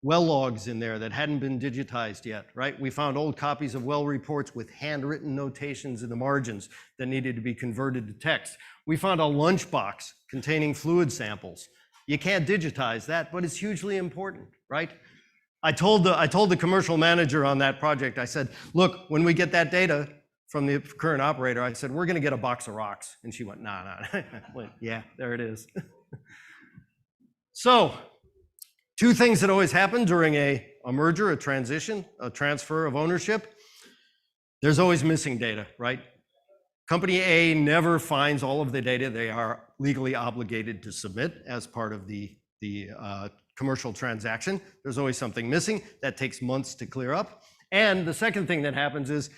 well logs in there that hadn't been digitized yet, right? We found old copies of well reports with handwritten notations in the margins that needed to be converted to text. We found a lunchbox containing fluid samples. You can't digitize that, but it's hugely important, right? I told the commercial manager on that project, I said, look, when we get that data from the current operator, I said, we're gonna get a box of rocks. And she went, nah. I went, yeah, there it is. So, two things that always happen during a merger, a transition, a transfer of ownership. There's always missing data, right? Company A never finds all of the data they are legally obligated to submit as part of the commercial transaction. There's always something missing that takes months to clear up. And the second thing that happens is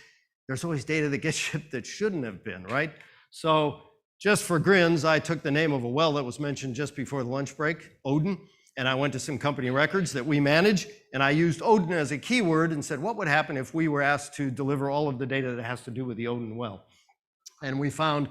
there's always data that gets shipped that shouldn't have been, right? So just for grins, I took the name of a well that was mentioned just before the lunch break, Odin, and I went to some company records that we manage, and I used Odin as a keyword and said, what would happen if we were asked to deliver all of the data that has to do with the Odin well? And we found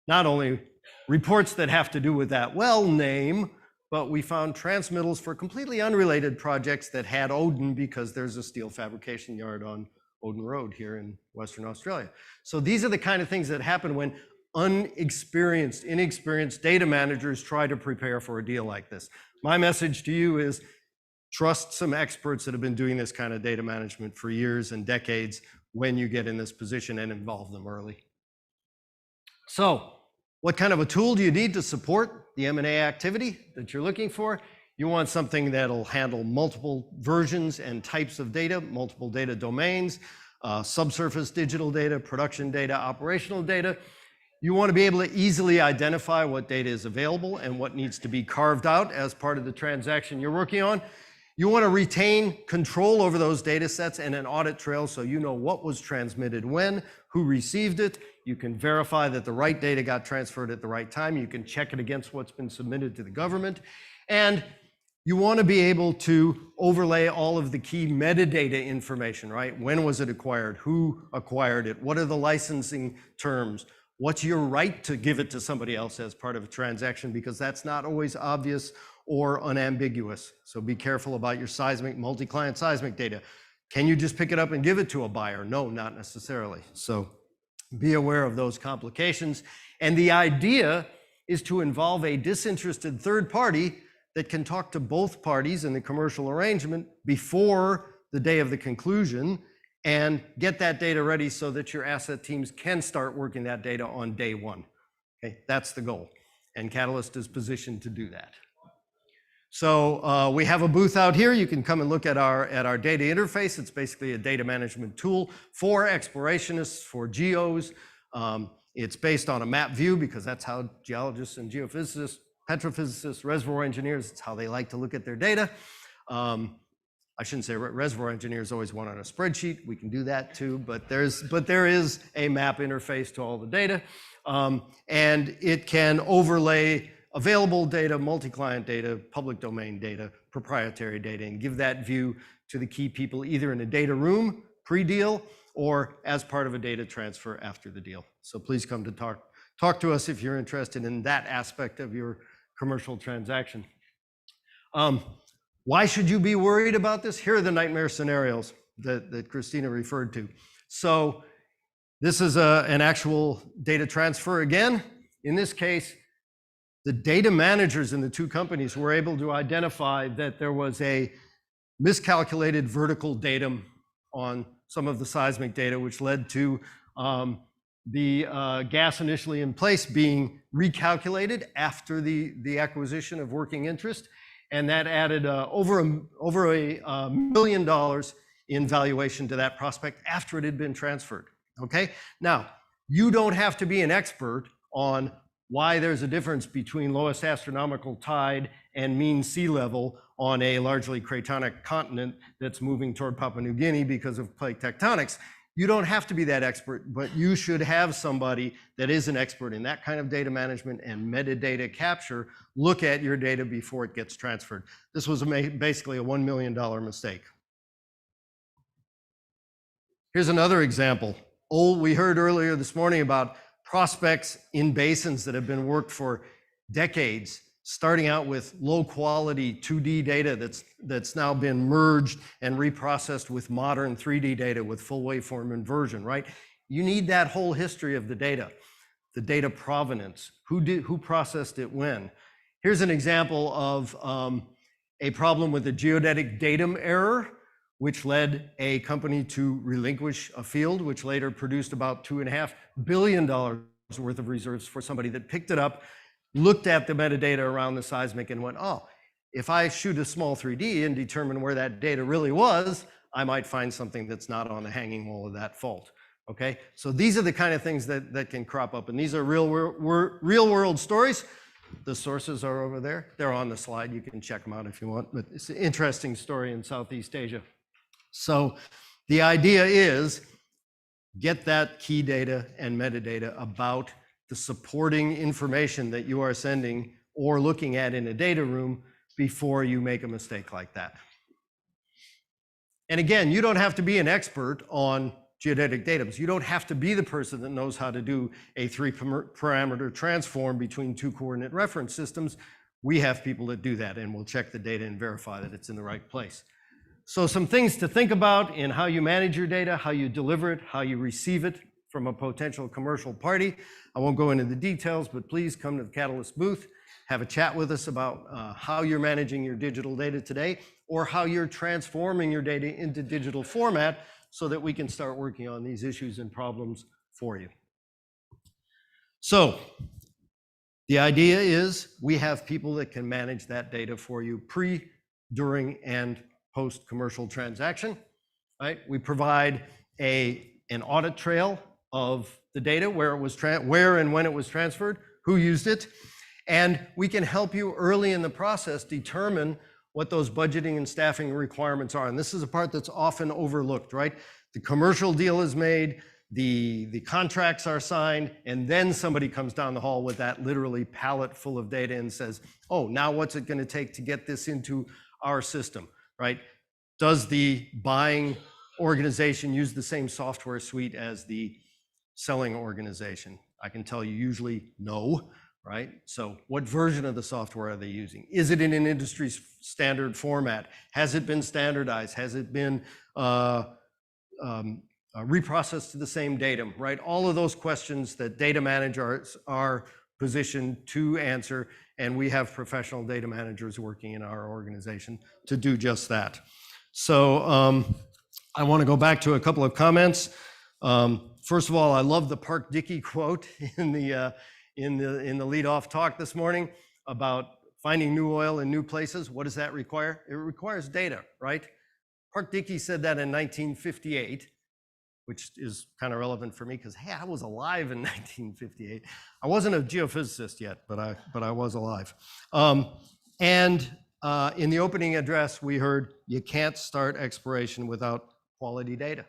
not only reports that have to do with that well name, but we found transmittals for completely unrelated projects that had Odin because there's a steel fabrication yard on Odin Road here in Western Australia. So these are the kind of things that happen when inexperienced data managers try to prepare for a deal like this. My message to you is trust some experts that have been doing this kind of data management for years and decades when you get in this position, and involve them early. So, what kind of a tool do you need to support the M&A activity that you're looking for? You want something that'll handle multiple versions and types of data, multiple data domains, subsurface digital data, production data, operational data. You want to be able to easily identify what data is available and what needs to be carved out as part of the transaction you're working on. You want to retain control over those data sets and an audit trail so you know what was transmitted when, who received it. You can verify that the right data got transferred at the right time. You can check it against what's been submitted to the government. And you want to be able to overlay all of the key metadata information, right? When was it acquired? Who acquired it? What are the licensing terms? What's your right to give it to somebody else as part of a transaction? Because that's not always obvious or unambiguous. So be careful about your seismic, multi-client seismic data. Can you just pick it up and give it to a buyer? No, not necessarily. So be aware of those complications. And the idea is to involve a disinterested third party that can talk to both parties in the commercial arrangement before the day of the conclusion and get that data ready so that your asset teams can start working that data on day one. Okay, that's the goal. And Katalyst is positioned to do that. So we have a booth out here. You can come and look at our data interface. It's basically a data management tool for explorationists, for geos. It's based on a map view because that's how geologists and geophysicists, petrophysicists, reservoir engineers, it's how they like to look at their data. I shouldn't say reservoir engineers always want on a spreadsheet. We can do that too, but there is a map interface to all the data. And it can overlay available data, multi-client data, public domain data, proprietary data, and give that view to the key people either in a data room pre-deal or as part of a data transfer after the deal. So please come to talk to us if you're interested in that aspect of your commercial transaction. Why should you be worried about this? Here are the nightmare scenarios that Christina referred to. So this is an actual data transfer again. In this case, the data managers in the two companies were able to identify that there was a miscalculated vertical datum on some of the seismic data, which led to the gas initially in place being recalculated after the acquisition of working interest. And that added over $1 million in valuation to that prospect after it had been transferred, okay? Now, you don't have to be an expert on why there's a difference between lowest astronomical tide and mean sea level on a largely cratonic continent that's moving toward Papua New Guinea because of plate tectonics. You don't have to be that expert, but you should have somebody that is an expert in that kind of data management and metadata capture look at your data before it gets transferred. This was basically a $1 million mistake. Here's another example. We heard earlier this morning about prospects in basins that have been worked for decades. starting out with low quality 2D data that's now been merged and reprocessed with modern 3D data with full waveform inversion, right? You need that whole history of the data provenance, who processed it when. Here's an example of a problem with a geodetic datum error, which led a company to relinquish a field, which later produced about $2.5 billion worth of reserves for somebody that picked it up, looked at the metadata around the seismic and went, oh, if I shoot a small 3D and determine where that data really was, I might find something that's not on the hanging wall of that fault. Okay, so these are the kind of things that can crop up, and these are real world stories. The sources are over there. They're on the slide. You can check them out if you want, but it's an interesting story in Southeast Asia. So the idea is get that key data and metadata about the supporting information that you are sending or looking at in a data room before you make a mistake like that. And again, you don't have to be an expert on geodetic datums. You don't have to be the person that knows how to do a 3-parameter transform between 2 coordinate reference systems. We have people that do that, and we'll check the data and verify that it's in the right place. So some things to think about in how you manage your data, how you deliver it, how you receive it from a potential commercial party. I won't go into the details, but please come to the Katalyst booth, have a chat with us about how you're managing your digital data today, or how you're transforming your data into digital format so that we can start working on these issues and problems for you. So the idea is we have people that can manage that data for you pre, during, and post-commercial transaction, right? We provide an audit trail of the data, where and when it was transferred, who used it, and we can help you early in the process determine what those budgeting and staffing requirements are. And this is a part that's often overlooked, right? The commercial deal is made, the contracts are signed, and then somebody comes down the hall with that literally pallet full of data and says, oh, now what's it going to take to get this into our system, right? Does the buying organization use the same software suite as the selling organization? I can tell you usually no, right? So what version of the software are they using? Is it in an industry standard format? Has it been standardized? Has it been reprocessed to the same datum, right? All of those questions that data managers are positioned to answer, and we have professional data managers working in our organization to do just that. So I want to go back to a couple of comments. First of all, I love the Park Dickey quote in the lead-off talk this morning about finding new oil in new places. What does that require? It requires data, right? Park Dickey said that in 1958, which is kind of relevant for me because, hey, I was alive in 1958. I wasn't a geophysicist yet, but I was alive. In the opening address, we heard you can't start exploration without quality data.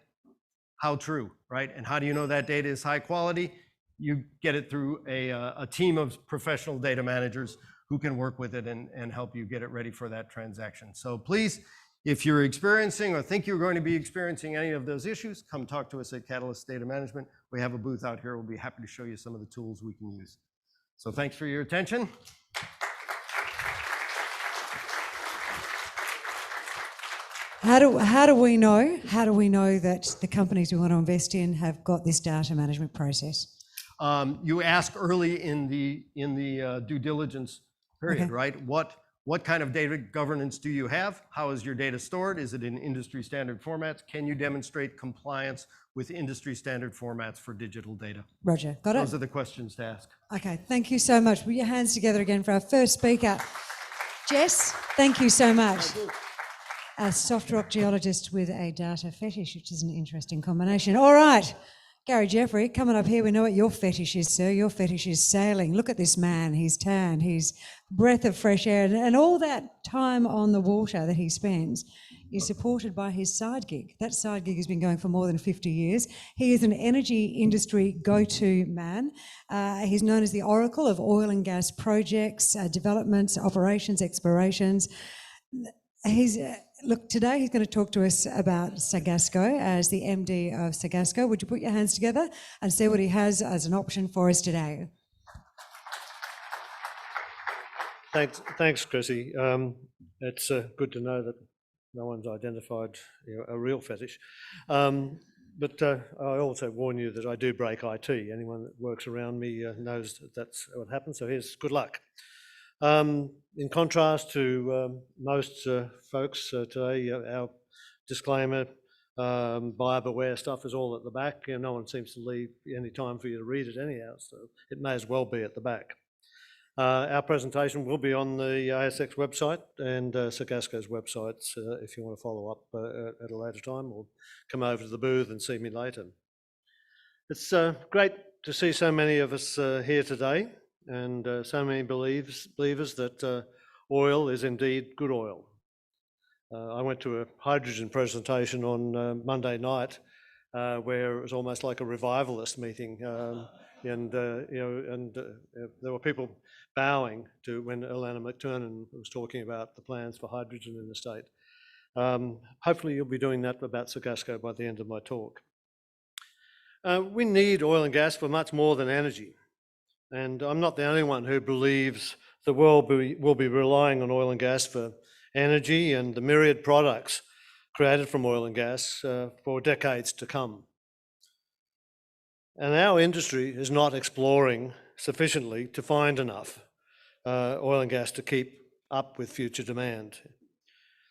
How true, right? And how do you know that data is high quality? You get it through a team of professional data managers who can work with it and help you get it ready for that transaction. So please, if you're experiencing or think you're going to be experiencing any of those issues, come talk to us at Katalyst Data Management. We have a booth out here. We'll be happy to show you some of the tools we can use. So thanks for your attention. How do we know that the companies we want to invest in have got this data management process? You ask early in the due diligence period, okay, right? What kind of data governance do you have? How is your data stored? Is it in industry standard formats? Can you demonstrate compliance with industry standard formats for digital data? Roger, got it. Those are the questions to ask. Okay, thank you so much. Put your hands together again for our first speaker. Jess, thank you so much. Thank you. A soft rock geologist with a data fetish, which is an interesting combination. All right, Gary Jeffery, coming up here, we know what your fetish is, sir. Your fetish is sailing. Look at this man. He's tan, he's breath of fresh air, and all that time on the water that he spends is supported by his side gig. That side gig has been going for more than 50 years. He is an energy industry go-to man. He's known as the oracle of oil and gas projects, developments, operations, explorations. Look, today he's going to talk to us about Sacgasco as the MD of Sacgasco. Would you put your hands together and see what he has as an option for us today? Thanks, Chrissy. It's good to know that no one's identified a real fetish. But I also warn you that I do break IT. Anyone that works around me knows that that's what happens, so here's good luck. In contrast to most folks today, our disclaimer, buyer beware stuff is all at the back. No one seems to leave any time for you to read it anyhow, so it may as well be at the back. Our presentation will be on the ASX website and Sagasco's websites if you want to follow up at a later time, or come over to the booth and see me later. It's great to see so many of us here today, and so many believers that oil is indeed good oil. I went to a hydrogen presentation on Monday night where it was almost like a revivalist meeting, and there were people bowing to when Alana McTurnan was talking about the plans for hydrogen in the state. Hopefully you'll be doing that about Sacgasco by the end of my talk. We need oil and gas for much more than energy. And I'm not the only one who believes the world will be relying on oil and gas for energy and the myriad products created from oil and gas for decades to come. And our industry is not exploring sufficiently to find enough oil and gas to keep up with future demand.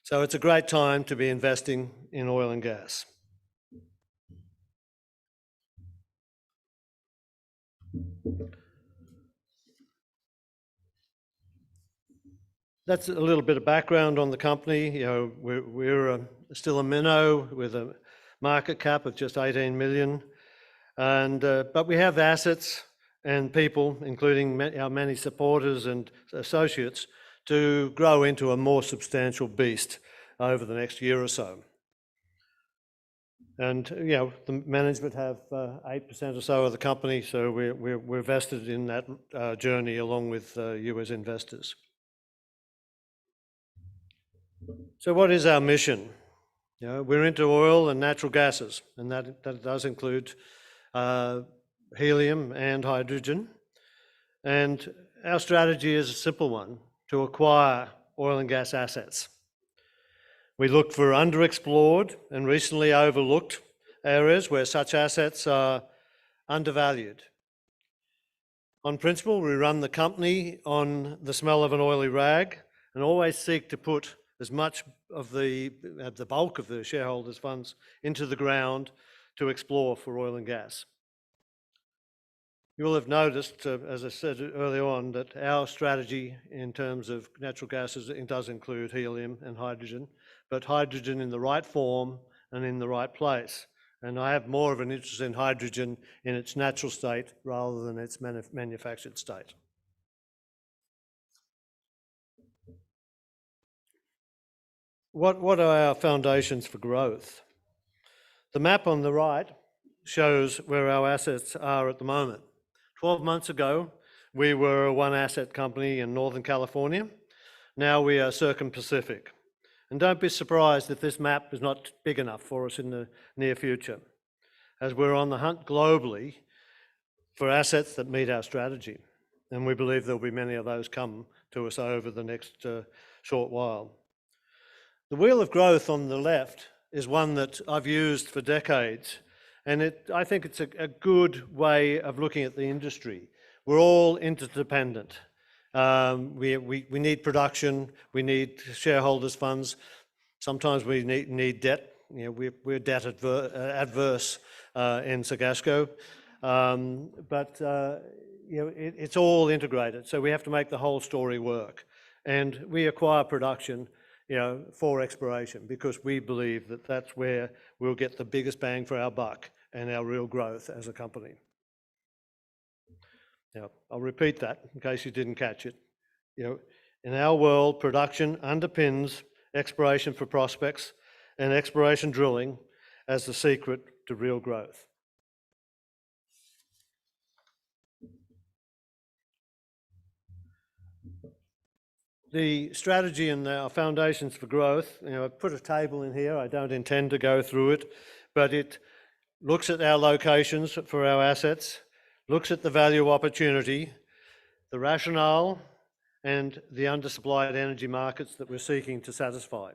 So it's a great time to be investing in oil and gas. That's a little bit of background on the company. We're still a minnow with a market cap of just 18 million. But we have assets and people, including our many supporters and associates, to grow into a more substantial beast over the next year or so. And the management have 8% or so of the company, so we're vested in that journey along with US investors. So what is our mission? We're into oil and natural gases, and that does include helium and hydrogen. And our strategy is a simple one: to acquire oil and gas assets. We look for underexplored and recently overlooked areas where such assets are undervalued. On principle, we run the company on the smell of an oily rag and always seek to put as much of the bulk of the shareholders' funds into the ground to explore for oil and gas. You will have noticed, as I said earlier on, that our strategy in terms of natural gases, it does include helium and hydrogen, but hydrogen in the right form and in the right place. And I have more of an interest in hydrogen in its natural state rather than its manufactured state. What are our foundations for growth? The map on the right shows where our assets are at the moment. 12 months ago, we were a one-asset company in Northern California. Now we are Circum-Pacific. And don't be surprised if this map is not big enough for us in the near future, as we're on the hunt globally for assets that meet our strategy. And we believe there'll be many of those come to us over the next short while. The wheel of growth on the left is one that I've used for decades, and I think it's a good way of looking at the industry. We're all interdependent. We need production, we need shareholders' funds. Sometimes we need debt. We're debt adverse in Sacgasco, but it's all integrated. So we have to make the whole story work, and we acquire production for exploration, because we believe that that's where we'll get the biggest bang for our buck and our real growth as a company. Now, I'll repeat that in case you didn't catch it. In our world, production underpins exploration for prospects and exploration drilling as the secret to real growth. The strategy and our foundations for growth, I've put a table in here. I don't intend to go through it, but it looks at our locations for our assets, looks at the value opportunity, the rationale, and the undersupplied energy markets that we're seeking to satisfy.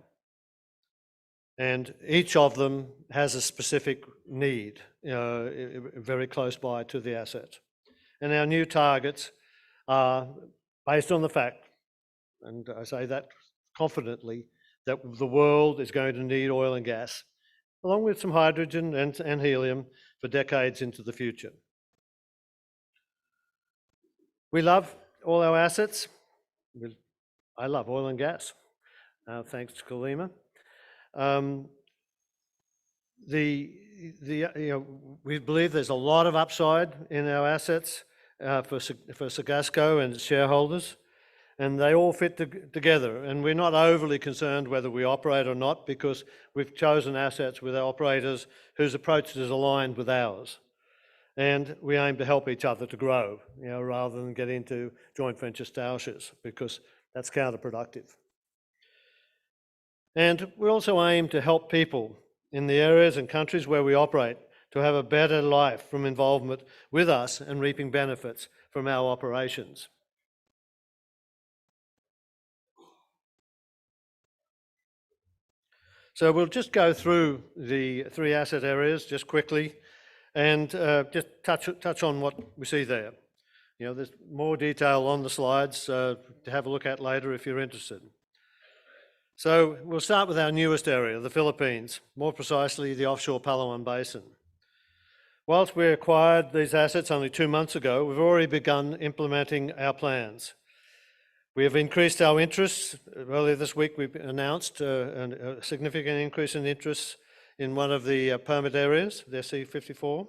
And each of them has a specific need, very close by to the asset. And our new targets are based on the fact, and I say that confidently, that the world is going to need oil and gas, along with some hydrogen and helium for decades into the future. We love all our assets. I love oil and gas, thanks to Kalima. We believe there's a lot of upside in our assets for Sagasco and its shareholders, and they all fit together. And we're not overly concerned whether we operate or not, because we've chosen assets with our operators whose approach is aligned with ours. And we aim to help each other to grow, rather than get into joint venture stoushes, because that's counterproductive. And we also aim to help people in the areas and countries where we operate to have a better life from involvement with us and reaping benefits from our operations. So we'll just go through the 3 asset areas just quickly and just touch on what we see there. There's more detail on the slides to have a look at later if you're interested. So we'll start with our newest area, the Philippines, more precisely the offshore Palawan Basin. Whilst we acquired these assets only 2 months ago, we've already begun implementing our plans. We have increased our interests. Earlier this week we announced a significant increase in interests in one of the permit areas, the SC54.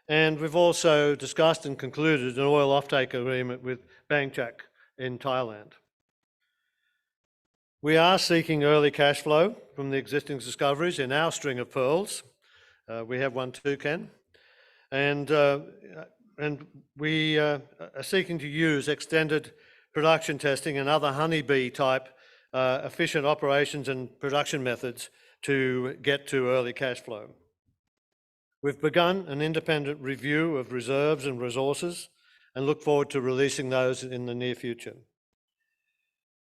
And we've also discussed and concluded an oil offtake agreement with Bangchak in Thailand. We are seeking early cash flow from the existing discoveries in our string of pearls. We have one too, Ken. And we are seeking to use extended production testing and other honeybee type efficient operations and production methods to get to early cash flow. We've begun an independent review of reserves and resources and look forward to releasing those in the near future.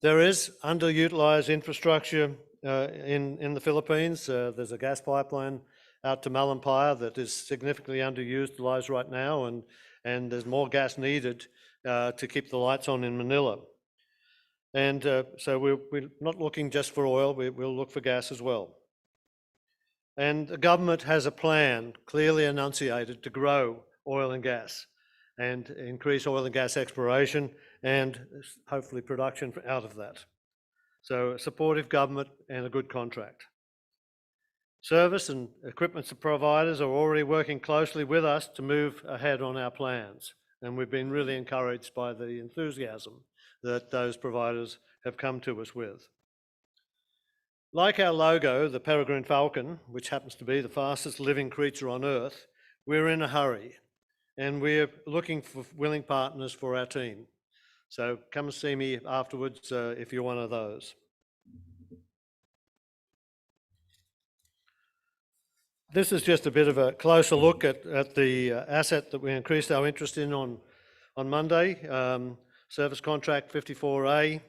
There is underutilised infrastructure in the Philippines. There's a gas pipeline out to Malampaya that is significantly underutilised right now, and there's more gas needed to keep the lights on in Manila. And so we're not looking just for oil, we'll look for gas as well. And the government has a plan clearly enunciated to grow oil and gas and increase oil and gas exploration and hopefully production out of that. So a supportive government and a good contract. Service and equipment providers are already working closely with us to move ahead on our plans, and we've been really encouraged by the enthusiasm that those providers have come to us with. Like our logo, the peregrine falcon, which happens to be the fastest living creature on Earth, we're in a hurry and we're looking for willing partners for our team. So come and see me afterwards if you're one of those. This is just a bit of a closer look at the asset that we increased our interest in on Monday, Service Contract 54A.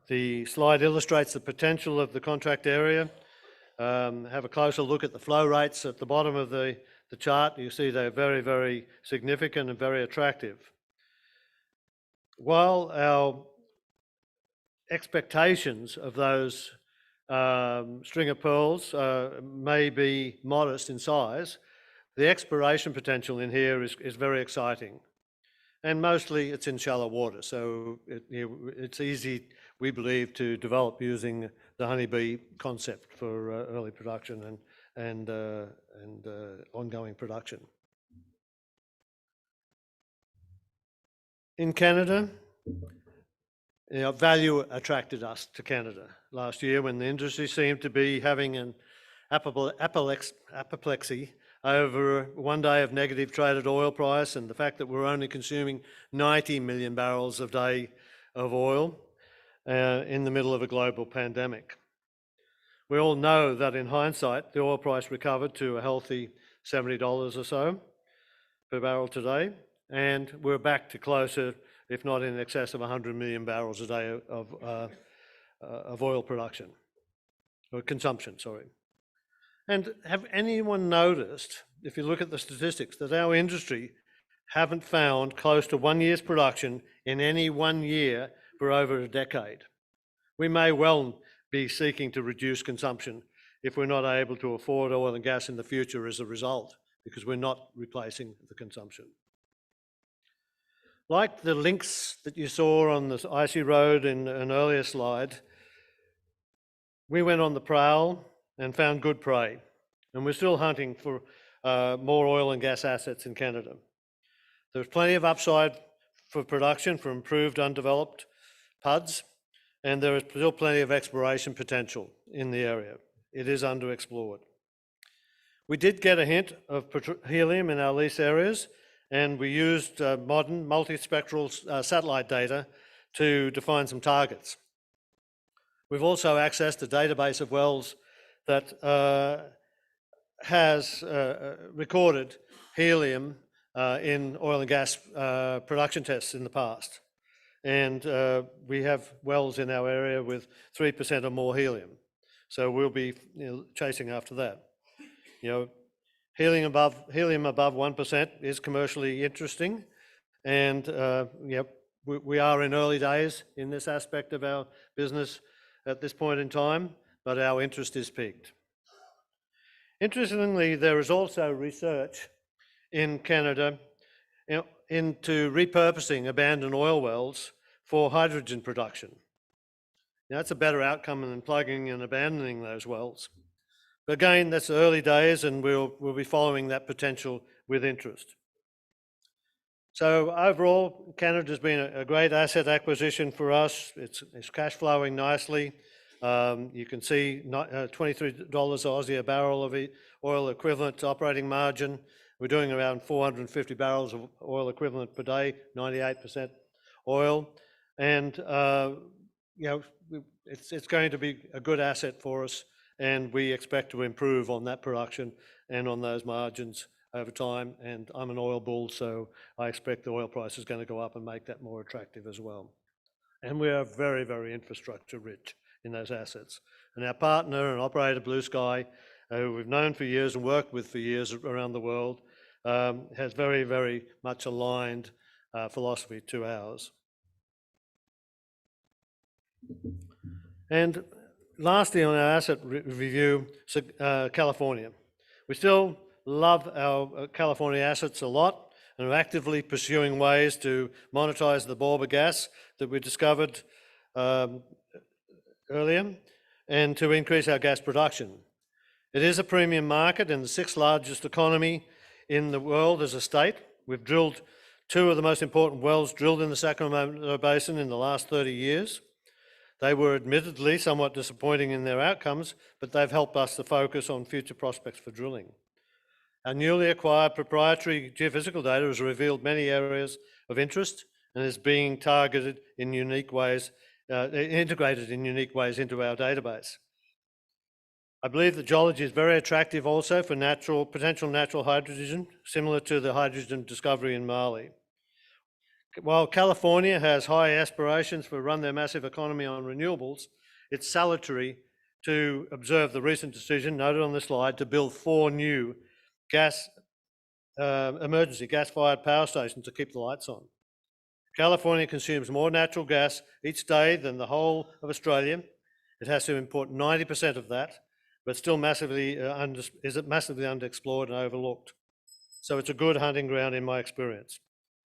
The slide illustrates the potential of the contract area. Have a closer look at the flow rates at the bottom of the chart. You see they're very, very significant and very attractive. While our expectations of those string of pearls may be modest in size, the exploration potential in here is very exciting. And mostly it's in shallow water, so it's easy, we believe, to develop using the honeybee concept for early production and ongoing production. In Canada, value attracted us to Canada last year when the industry seemed to be having an apoplexy over 1 day of negative traded oil price and the fact that we're only consuming 90 million barrels a day of oil in the middle of a global pandemic. We all know that in hindsight, the oil price recovered to a healthy $70 or so per barrel today, and we're back to closer if not in excess of 100 million barrels a day of oil production, or consumption, sorry. And have anyone noticed, if you look at the statistics, that our industry haven't found close to 1 year's production in any 1 year for over a decade? We may well be seeking to reduce consumption if we're not able to afford oil and gas in the future as a result, because we're not replacing the consumption. Like the links that you saw on this icy road in an earlier slide, we went on the prowl and found good prey, and we're still hunting for more oil and gas assets in Canada. There's plenty of upside for production for improved undeveloped PUDs, and there is still plenty of exploration potential in the area. It is underexplored. We did get a hint of helium in our lease areas, and we used modern multispectral satellite data to define some targets. We've also accessed a database of wells that has recorded helium in oil and gas production tests in the past. And we have wells in our area with 3% or more helium. So we'll be chasing after that. Helium above 1% is commercially interesting. And we are in early days in this aspect of our business at this point in time, but our interest is peaked. Interestingly, there is also research in Canada into repurposing abandoned oil wells for hydrogen production. Now, that's a better outcome than plugging and abandoning those wells. But again, that's early days, and we'll be following that potential with interest. So overall, Canada's been a great asset acquisition for us. It's cash flowing nicely. You can see $23 Aussie a barrel of oil equivalent operating margin. We're doing around 450 barrels of oil equivalent per day, 98% oil. And it's going to be a good asset for us, and we expect to improve on that production and on those margins over time. And I'm an oil bull, so I expect the oil price is going to go up and make that more attractive as well. And we are very, very infrastructure rich in those assets. And our partner and operator, Blue Sky, who we've known for years and worked with for years around the world, has very, very much aligned philosophy to ours. And lastly, on our asset review, California. We still love our California assets a lot and are actively pursuing ways to monetize the Borba gas that we discovered earlier and to increase our gas production. It is a premium market and the 6th largest economy in the world as a state. We've drilled 2 of the most important wells drilled in the Sacramento Basin in the last 30 years. They were admittedly somewhat disappointing in their outcomes, but they've helped us to focus on future prospects for drilling. Our newly acquired proprietary geophysical data has revealed many areas of interest and is being targeted in unique ways, integrated in unique ways into our database. I believe that geology is very attractive also for potential natural hydrogen, similar to the hydrogen discovery in Mali. While California has high aspirations to run their massive economy on renewables, it's salutary to observe the recent decision noted on the slide to build 4 new emergency gas-fired power stations to keep the lights on. California consumes more natural gas each day than the whole of Australia. It has to import 90% of that, but still massively underexplored and overlooked. So it's a good hunting ground in my experience.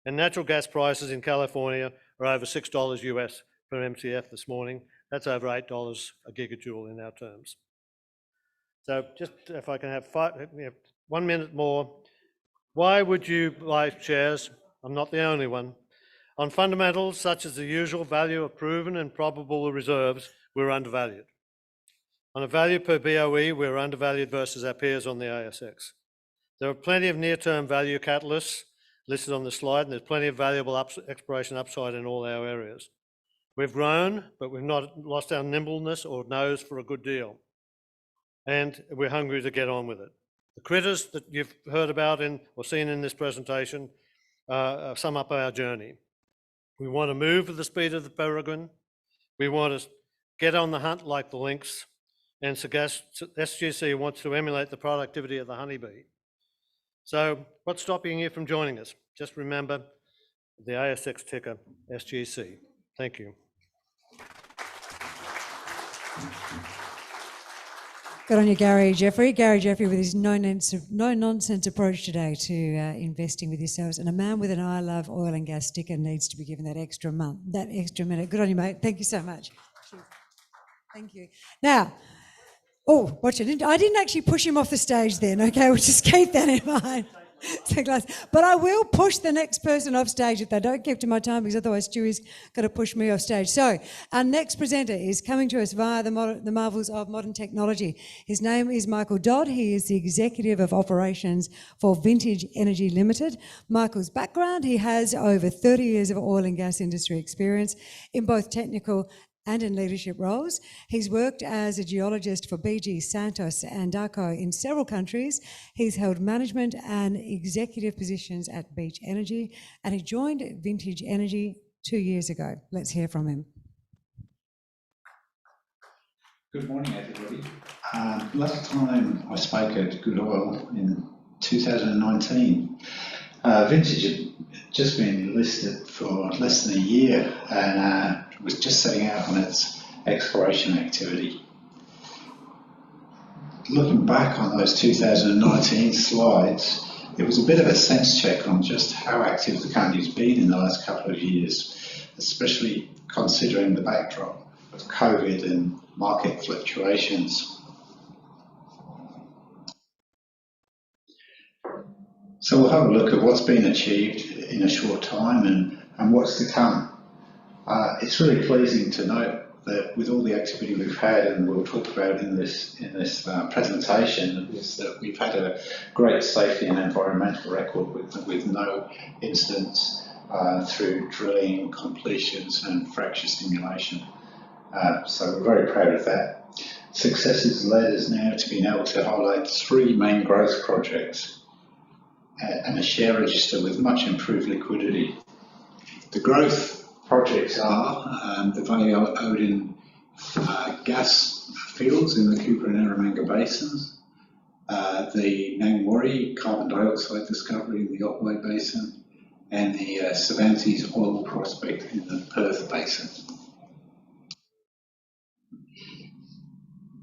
And natural gas prices in California are over $6 US per MCF this morning. That's over $8 a gigajoule in our terms. So just if I can have 1 minute more, why would you buy shares? I'm not the only one. On fundamentals such as the usual value of proven and probable reserves, we're undervalued. On a value per BOE, we're undervalued versus our peers on the ASX. There are plenty of near-term value catalysts listed on the slide, and there's plenty of valuable exploration upside in all our areas. We've grown, but we've not lost our nimbleness or nose for a good deal. And we're hungry to get on with it. The critters that you've heard about or seen in this presentation sum up our journey. We want to move with the speed of the peregrine. We want to get on the hunt like the lynx. And SGC wants to emulate the productivity of the honeybee. So what's stopping you from joining us? Just remember the ASX ticker SGC. Thank you. Good on you, Gary Jeffery. Gary Jeffery with his no-nonsense approach today to investing with yourselves. And a man with an I love oil and gas sticker needs to be given that extra minute. Good on you, mate. Thank you so much. Cheers. Thank you. Now, oh, watch it. I didn't actually push him off the stage then, okay? We'll just keep that in mind. But I will push the next person off stage if they don't keep to my time, because otherwise Stewie's got to push me off stage. So our next presenter is coming to us via the marvels of modern technology. His name is Michael Dodd. He is the Executive of Operations for Vintage Energy Ltd. Michael's background, he has over 30 years of oil and gas industry experience in both technical and in leadership roles. He's worked as a geologist for BG, Santos and Daco in several countries. He's held management and executive positions at Beach Energy, and he joined Vintage Energy 2 years ago. Let's hear from him. Good morning, everybody. Last time I spoke at Good Oil in 2019, Vintage had just been listed for less than a year and was just setting out on its exploration activity. Looking back on those 2019 slides, it was a bit of a sense check on just how active the company's been in the last couple of years, especially considering the backdrop of COVID and market fluctuations. So we'll have a look at what's been achieved in a short time and what's to come. It's really pleasing to note that with all the activity we've had, and we'll talk about in this presentation, is that we've had a great safety and environmental record with no incidents through drilling, completions and fracture stimulation. So we're very proud of that. Success has led us now to being able to highlight 3 main growth projects and a share register with much improved liquidity. The growth projects are the value-adding gas fields in the Cooper and Eromanga basins, the Nangwarry carbon dioxide discovery in the Otway Basin, and the Cervantes oil prospect in the Perth Basin.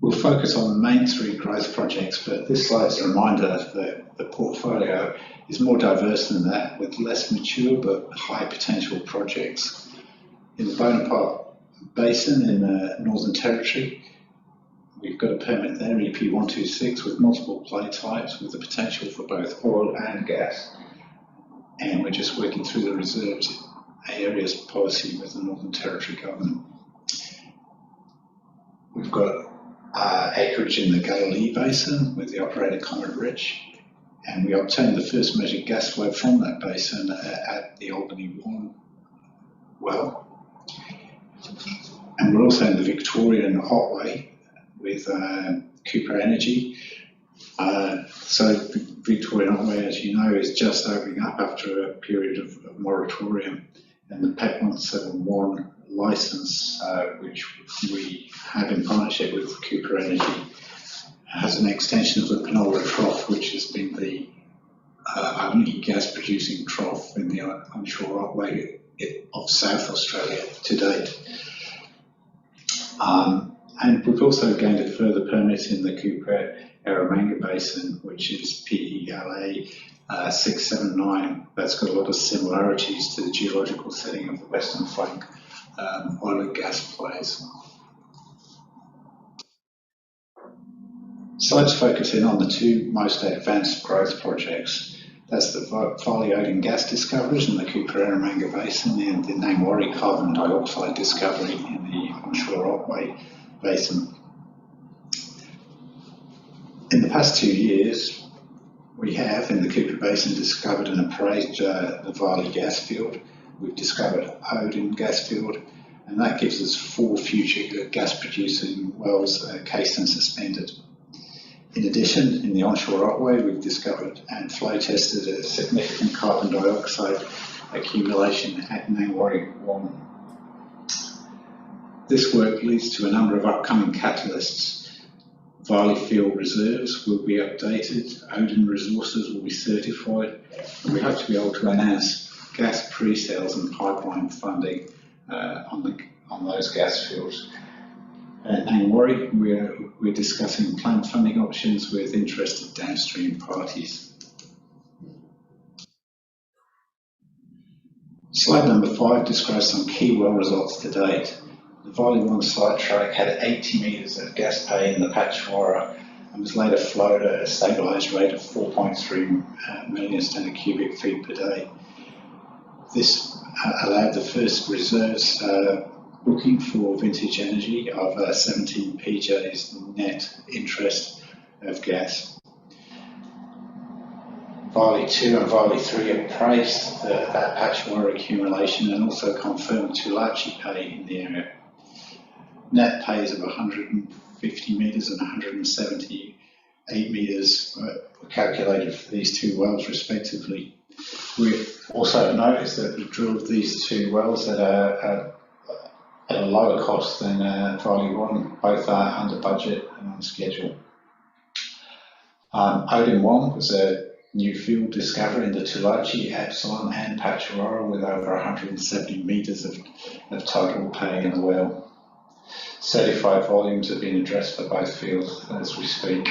We'll focus on the main 3 growth projects, but this slide's a reminder that the portfolio is more diverse than that, with less mature but high potential projects. In the Bonaparte Basin in the Northern Territory, we've got a permit there, EP126, with multiple play types with the potential for both oil and gas. And we're just working through the reserved areas policy with the Northern Territory government. We've got acreage in the Galilee Basin with the operator Comet Rich, and we obtained the first measured gas flow from that basin at the Albany 1 well. And we're also in the Victorian Otway with Cooper Energy. So the Victorian Otway, as you know, is just opening up after a period of moratorium, and the PEC 171 licence, which we have in partnership with Cooper Energy, has an extension of the Penola Trough, which has been the only gas producing trough in the onshore Otway of South Australia to date. And we've also gained a further permit in the Cooper Eromanga Basin, which is PELA 679. That's got a lot of similarities to the geological setting of the Western Flank oil and gas plays. So let's focus in on the 2 most advanced growth projects. That's the Farley-Odin gas discoveries in the Cooper Eromanga Basin and the Nangwarry carbon dioxide discovery in the onshore Otway Basin. In the past 2 years, we have in the Cooper Basin discovered and appraised the Varley gas field. We've discovered Odin gas field, and that gives us 4 future gas producing wells cased and suspended. In addition, in the onshore Otway, we've discovered and flow tested a significant carbon dioxide accumulation at Nangwarry 1. This work leads to a number of upcoming catalysts. Varley field reserves will be updated, Odin resources will be certified, and we hope to be able to announce gas pre-sales and pipeline funding on those gas fields. At Nangwarry, we're discussing planned funding options with interested downstream parties. Slide number 5 describes some key well results to date. The Varley 1 sidetrack had 80 metres of gas pay in the Patchwara and was later flowed at a stabilised rate of 4.3 million standard cubic feet per day. This allowed the first reserves booking for Vintage Energy of 17 PJ's net interest of gas. Varley 2 and Varley 3 appraised that Patchwara accumulation and also confirmed Tchacos pay in the area. Net pays of 150 metres and 178 metres were calculated for these two wells respectively. We've also noticed that we drilled these two wells at a lower cost than Varley 1. Both are under budget and on schedule. Odin 1 was a new field discovery in the Tchacos, Epsilon and Patchwara with over 170 metres of total pay in the well. Certified volumes have been addressed for both fields as we speak.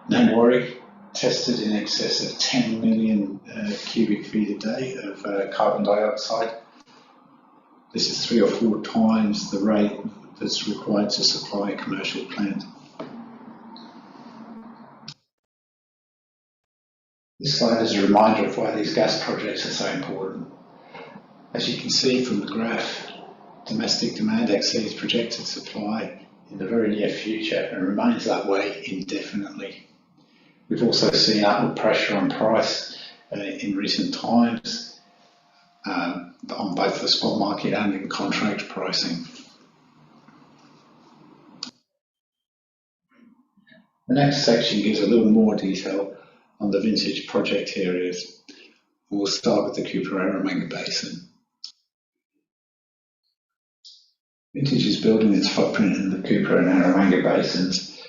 Nangwarry tested in excess of 10 million cubic feet a day of carbon dioxide. This is 3 or 4 times the rate that's required to supply a commercial plant. This slide is a reminder of why these gas projects are so important. As you can see from the graph, domestic demand exceeds projected supply in the very near future and remains that way indefinitely. We've also seen upward pressure on price in recent times on both the spot market and in contract pricing. The next section gives a little more detail on the vintage project areas. We'll start with the Cooper-Eromanga Basin. Vintage is building its footprint in the Cooper and Eromanga basins.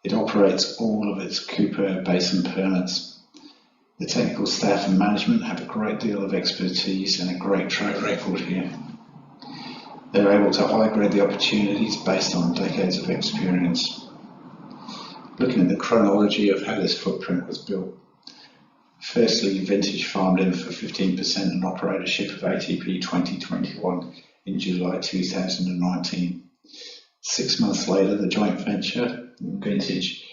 It operates all of its Cooper Basin permits. The technical staff and management have a great deal of expertise and a great track record here. They're able to high-grade the opportunities based on decades of experience. Looking at the chronology of how this footprint was built. Firstly, Vintage farmed in for 15% and operatorship of ATP 2021 in July 2019. 6 months later, the joint venture, Vintage,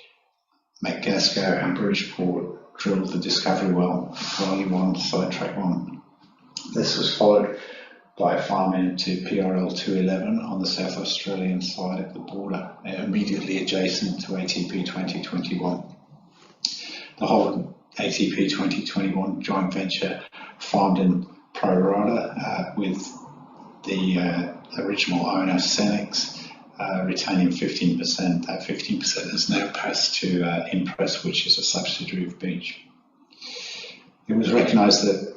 Sacgasco and Bridgeport drilled the discovery well, Varley 1, Sidetrack 1. This was followed by a farm into PRL 211 on the South Australian side of the border, immediately adjacent to ATP 2021. The whole ATP 2021 joint venture farmed in pro rata with the original owner, Cenex, retaining 15%. That 15% has now passed to Impress, which is a subsidiary of Beach. It was recognised that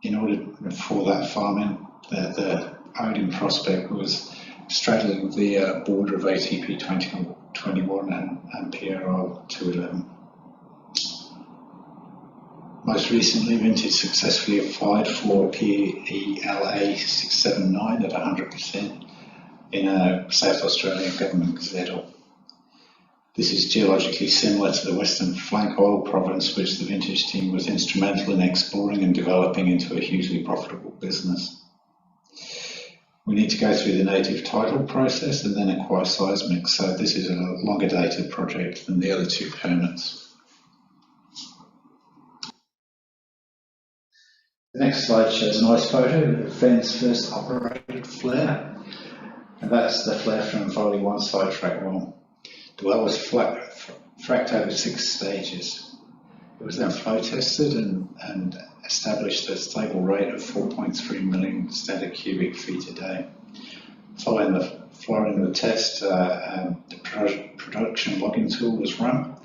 in order for that farming, the Odin prospect was straddling the border of ATP 2021 and PRL 211. Most recently, Vintage successfully applied for PELA 679 at 100% in a South Australian government gazette. This is geologically similar to the Western Flank Oil Province, which the Vintage team was instrumental in exploring and developing into a hugely profitable business. We need to go through the native title process and then acquire seismic, so this is a longer dated project than the other two permits. The next slide shows a nice photo of VEN's first operated flare, and that's the flare from Varley 1 Sidetrack well. The well was fracked over 6 stages. It was then flow tested and established a stable rate of 4.3 million standard cubic feet a day. Following the test, the production logging tool was run,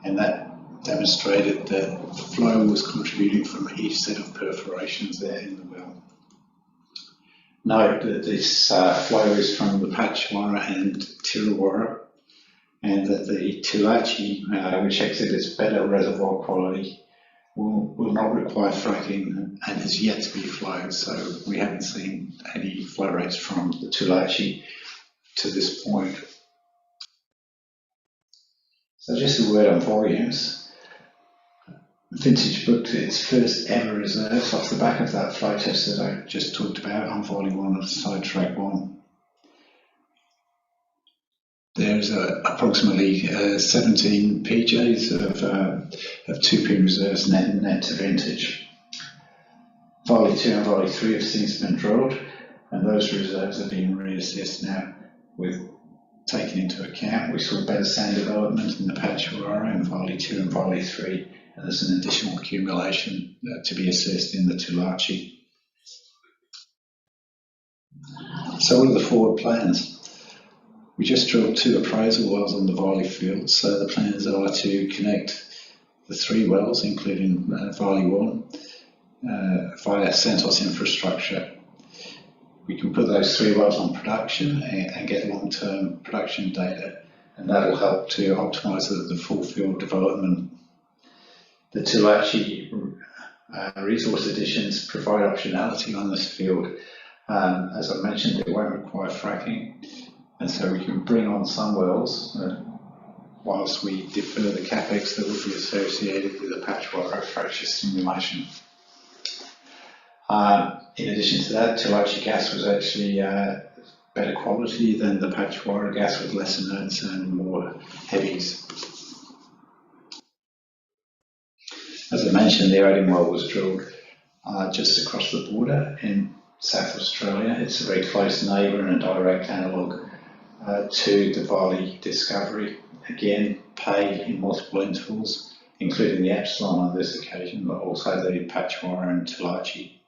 and that demonstrated that flow was contributing from each set of perforations there in the well. Note that this flow is from the Patchwara and Tirawara, and that the Tulachi, which exhibits better reservoir quality, will not require fracking and has yet to be flowed. So we haven't seen any flow rates from the Tulachi to this point. So just a word on volumes. Vintage booked its first ever reserves off the back of that flow test that I just talked about on volley 1 of sidetrack 1. There's approximately 17 PJs of 2P reserves net to Vintage. Volley 2 and Volley 3 have since been drilled, and those reserves are being reassessed now with taking into account we saw better sand development in the Patchwara in Volley 2 and Volley 3, and there's an additional accumulation to be assessed in the Tulachi. So what are the forward plans? We just drilled 2 appraisal wells on the Volley field, so the plans are to connect the 3 wells, including Volley 1, via Santos infrastructure. We can put those 3 wells on production and get long-term production data, and that will help to optimise the full field development. The Tulachi resource additions provide optionality on this field. As I mentioned, it won't require fracking, and so we can bring on some wells whilst we defer the capex that would be associated with the Patchwara fracture stimulation. In addition to that, Tulachi gas was actually better quality than the Patchwara gas with less inerts and more heavies. As I mentioned, the Odin well was drilled just across the border in South Australia. It's a very close neighbour and a direct analogue to the Volley discovery. Again, pay in multiple intervals, including the Epsilon on this occasion, but also the Patchwara and Tulachi.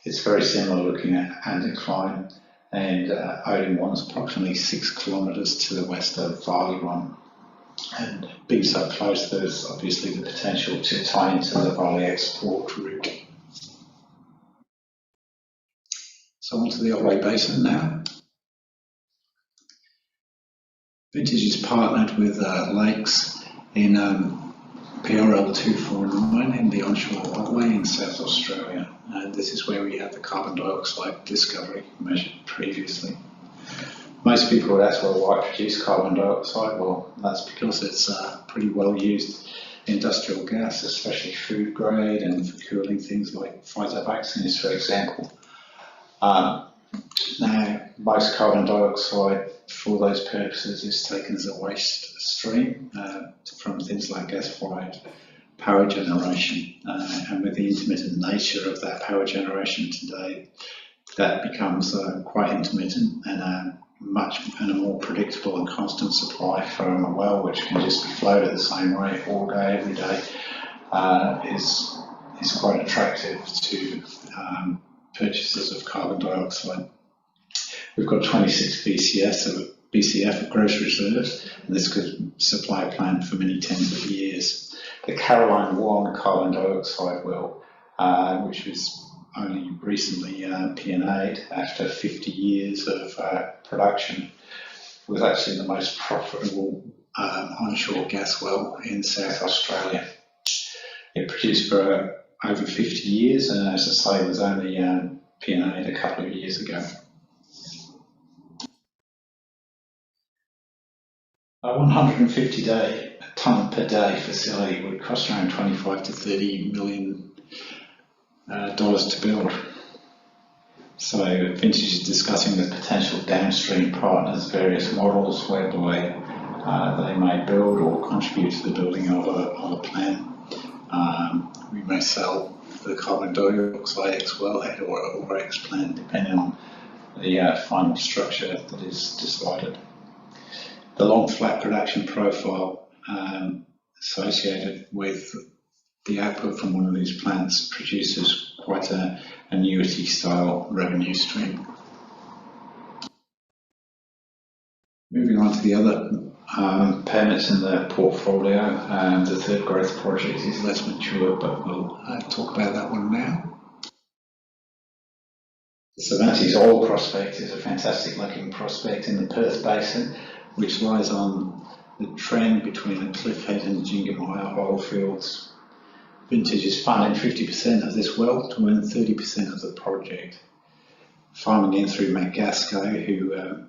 It's very similar looking at anticline, and Odin 1 is approximately 6 kilometres to the west of Volley 1. And being so close, there's obviously the potential to tie into the Volley export route. So onto the Otway Basin now. Vintage is partnered with Lakes in PRL 249 in the onshore Otway in South Australia, and this is where we have the carbon dioxide discovery measured previously. Most people would ask, well, why produce carbon dioxide? Well, that's because it's pretty well used industrial gas, especially food grade and for cooling things like Pfizer vaccines, for example. Now, most carbon dioxide for those purposes is taken as a waste stream from things like gas-fired power generation, and with the intermittent nature of that power generation today, that becomes quite intermittent, and a more predictable and constant supply from a well, which can just be flowed at the same rate all day, every day, is quite attractive to purchasers of carbon dioxide. We've got 26 BCF of gross reserves, and this could supply a plant for many tens of years. The Caroline 1 carbon dioxide well, which was only recently P&A'd after 50 years of production, was actually the most profitable onshore gas well in South Australia. It produced for over 50 years, and as I say, was only P&A'd a couple of years ago. A 150 tonne per day facility would cost around $25 to $30 million to build. So Vintage is discussing with potential downstream partners various models whereby they may build or contribute to the building of a plant. We may sell the carbon dioxide ex-wellhead or ex-plant, depending on the final structure that is decided. The long flat production profile associated with the output from one of these plants produces quite an annuity style revenue stream. Moving on to the other permits in the portfolio. The third growth project is less mature, but we'll talk about that one now. The Cervantes oil prospect is a fantastic looking prospect in the Perth Basin, which lies on the trend between the Cliffhead and Jingamaya oil fields. Vintage is funding 50% of this well to earn 30% of the project. Farming in through Sagasco, who are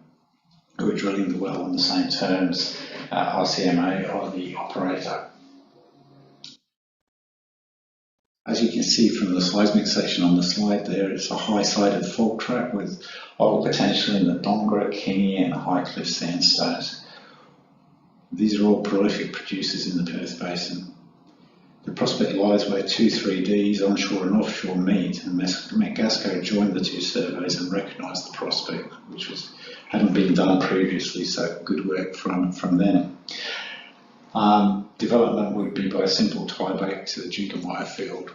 drilling the well on the same terms. RCMA are the operator. As you can see from the seismic section on the slide there, it's a high-sided fault trap with oil potential in the Dongra, Kingy and Highcliffe sandstones. These are all prolific producers in the Perth Basin. The prospect lies where 2,3Ds onshore and offshore meet, and Sagasco joined the two surveys and recognised the prospect, which hadn't been done previously, so good work from them. Development would be by a simple tieback to the Jingamaya field.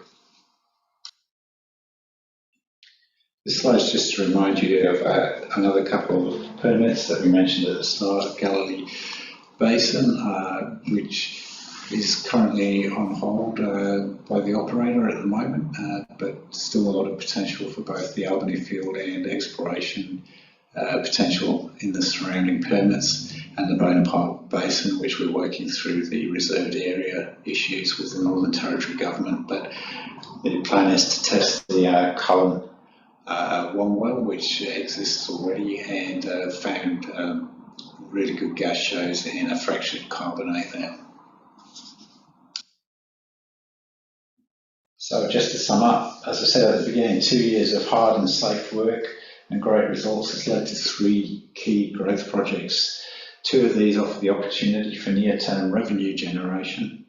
This slide is just to remind you of another couple of permits that we mentioned at the start, Galilee Basin, which is currently on hold by the operator at the moment, but still a lot of potential for both the Albany field and exploration potential in the surrounding permits, and the Bonaparte Basin, which we're working through the reserved area issues with the Northern Territory government. But the plan is to test the Cullen 1 well, which exists already, and found really good gas shows in a fractured carbonate there. So just to sum up, as I said at the beginning, 2 years of hard and safe work and great results has led to 3 key growth projects. 2 of these offer the opportunity for near-term revenue generation.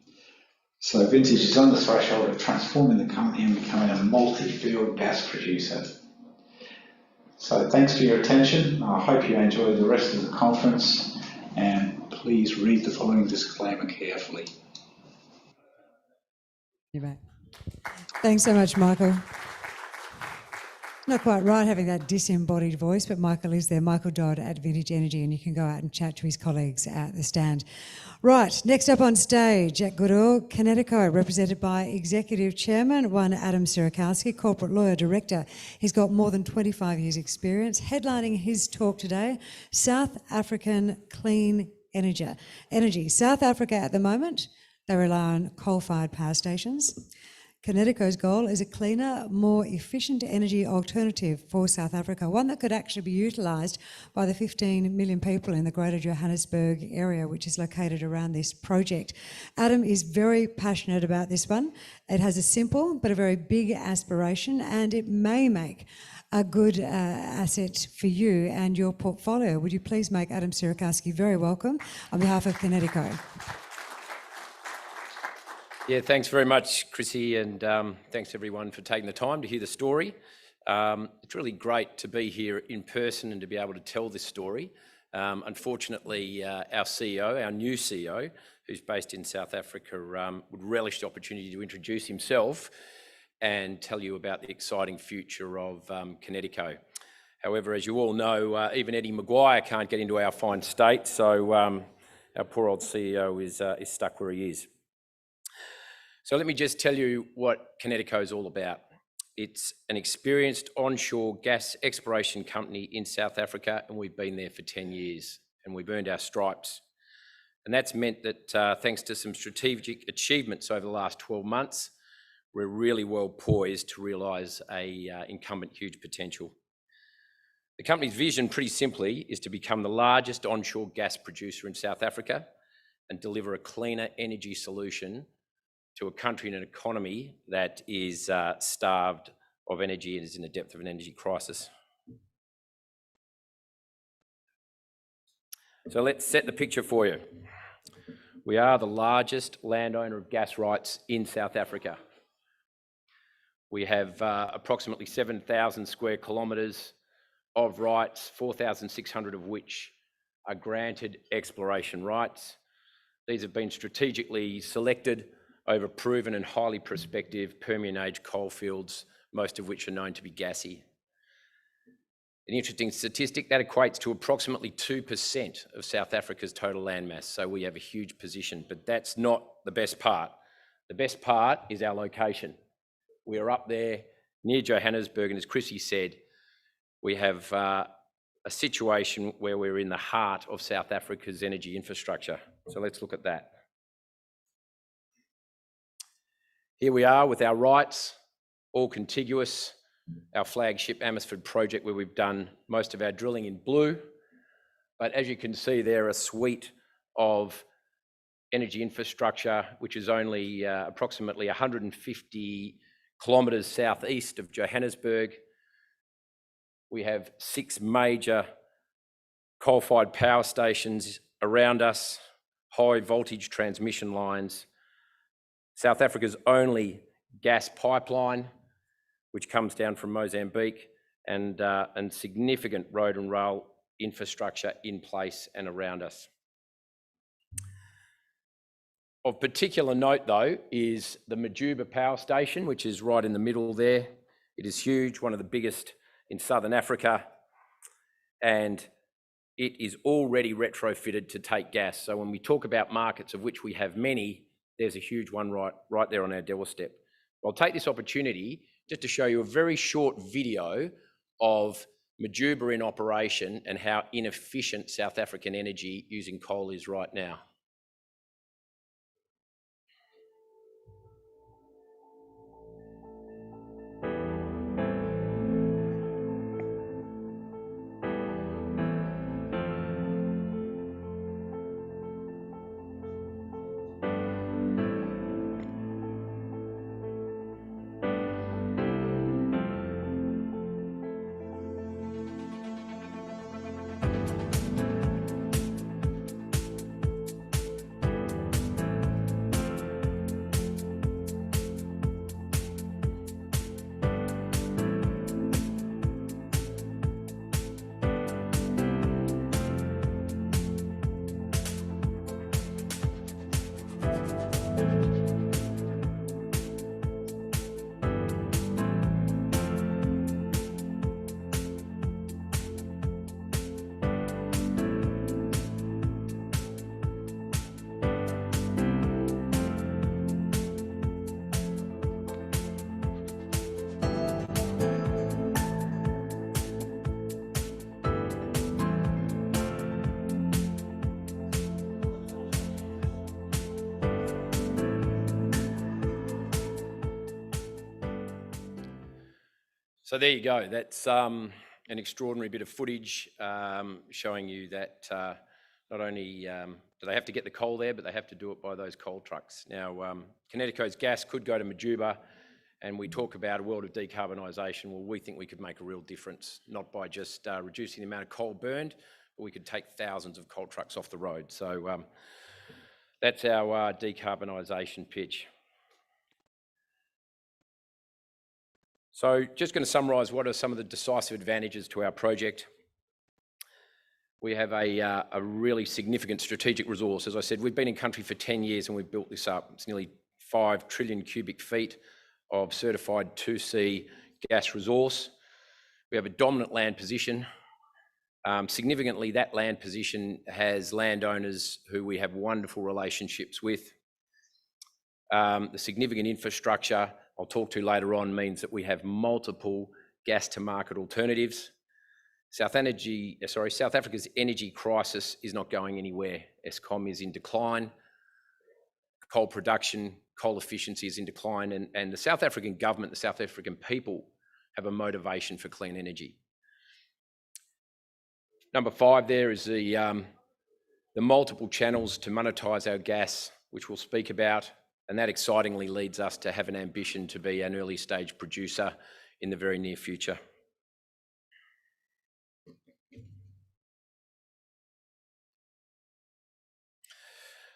So Vintage is on the threshold of transforming the company and becoming a multi-field gas producer. So thanks for your attention. I hope you enjoy the rest of the conference, and please read the following disclaimer carefully. You're back. Thanks so much, Michael. Not quite right having that disembodied voice, but Michael is there, Michael Dodd at Vintage Energy, and you can go out and chat to his colleagues at the stand. Right, next up on stage at Goodall, Kinetico, represented by Executive Chairman, one Adam Sierakowski, Corporate Lawyer Director. He's got more than 25 years' experience. Headlining his talk today, South African Clean Energy. South Africa at the moment, they rely on coal-fired power stations. Kinetico's goal is a cleaner, more efficient energy alternative for South Africa, one that could actually be utilised by the 15 million people in the Greater Johannesburg area, which is located around this project. Adam is very passionate about this one. It has a simple but a very big aspiration, and it may make a good asset for you and your portfolio. Would you please make Adam Sierakowski very welcome on behalf of Kinetico? Yeah, thanks very much, Chrissy, and thanks everyone for taking the time to hear the story. It's really great to be here in person and to be able to tell this story. Unfortunately, our CEO, our new CEO, who's based in South Africa, would relish the opportunity to introduce himself and tell you about the exciting future of Kinetico. However, as you all know, even Eddie Maguire can't get into our fine state, so our poor old CEO is stuck where he is. So let me just tell you what Kinetico is all about. It's an experienced onshore gas exploration company in South Africa, and we've been there for 10 years, and we've earned our stripes. And that's meant that thanks to some strategic achievements over the last 12 months, we're really well poised to realise a incumbent huge potential. The company's vision, pretty simply, is to become the largest onshore gas producer in South Africa and deliver a cleaner energy solution to a country and an economy that is starved of energy and is in the depth of an energy crisis. So let's set the picture for you. We are the largest landowner of gas rights in South Africa. We have approximately 7,000 square kilometres of rights, 4,600 of which are granted exploration rights. These have been strategically selected over proven and highly prospective Permian age coal fields, most of which are known to be gassy. An interesting statistic, that equates to approximately 2% of South Africa's total land mass. So we have a huge position, but that's not the best part. The best part is our location. We are up there near Johannesburg, and as Chrissy said, we have a situation where we're in the heart of South Africa's energy infrastructure. So let's look at that. Here we are with our rights, all contiguous. Our flagship Amersfoort project, where we've done most of our drilling in blue. But as you can see, there are a suite of energy infrastructure, which is only approximately 150 kilometres southeast of Johannesburg. We have 6 major coal-fired power stations around us, high voltage transmission lines, South Africa's only gas pipeline, which comes down from Mozambique, and significant road and rail infrastructure in place and around us. Of particular note, though, is the Majuba power station, which is right in the middle there. It is huge, one of the biggest in Southern Africa, and it is already retrofitted to take gas. So when we talk about markets, of which we have many, there's a huge one right there on our doorstep. I'll take this opportunity just to show you a very short video of Majuba in operation and how inefficient South African energy using coal is right now. So there you go. That's an extraordinary bit of footage showing you that not only do they have to get the coal there, but they have to do it by those coal trucks. Now, Kinetico's gas could go to Majuba, and we talk about a world of decarbonisation. Well, we think we could make a real difference, not by just reducing the amount of coal burned, but we could take thousands of coal trucks off the road. So that's our decarbonisation pitch. So just going to summarise what are some of the decisive advantages to our project. We have a really significant strategic resource. As I said, we've been in country for 10 years and we've built this up. It's nearly 5 trillion cubic feet of certified 2C gas resource. We have a dominant land position. Significantly, that land position has landowners who we have wonderful relationships with. The significant infrastructure I'll talk to later on means that we have multiple gas to market alternatives. South Africa's energy crisis is not going anywhere. Eskom is in decline. Coal production, coal efficiency is in decline, and the South African government, the South African people have a motivation for clean energy. Number 5 there is the multiple channels to monetize our gas, which we'll speak about. And that excitingly leads us to have an ambition to be an early stage producer in the very near future.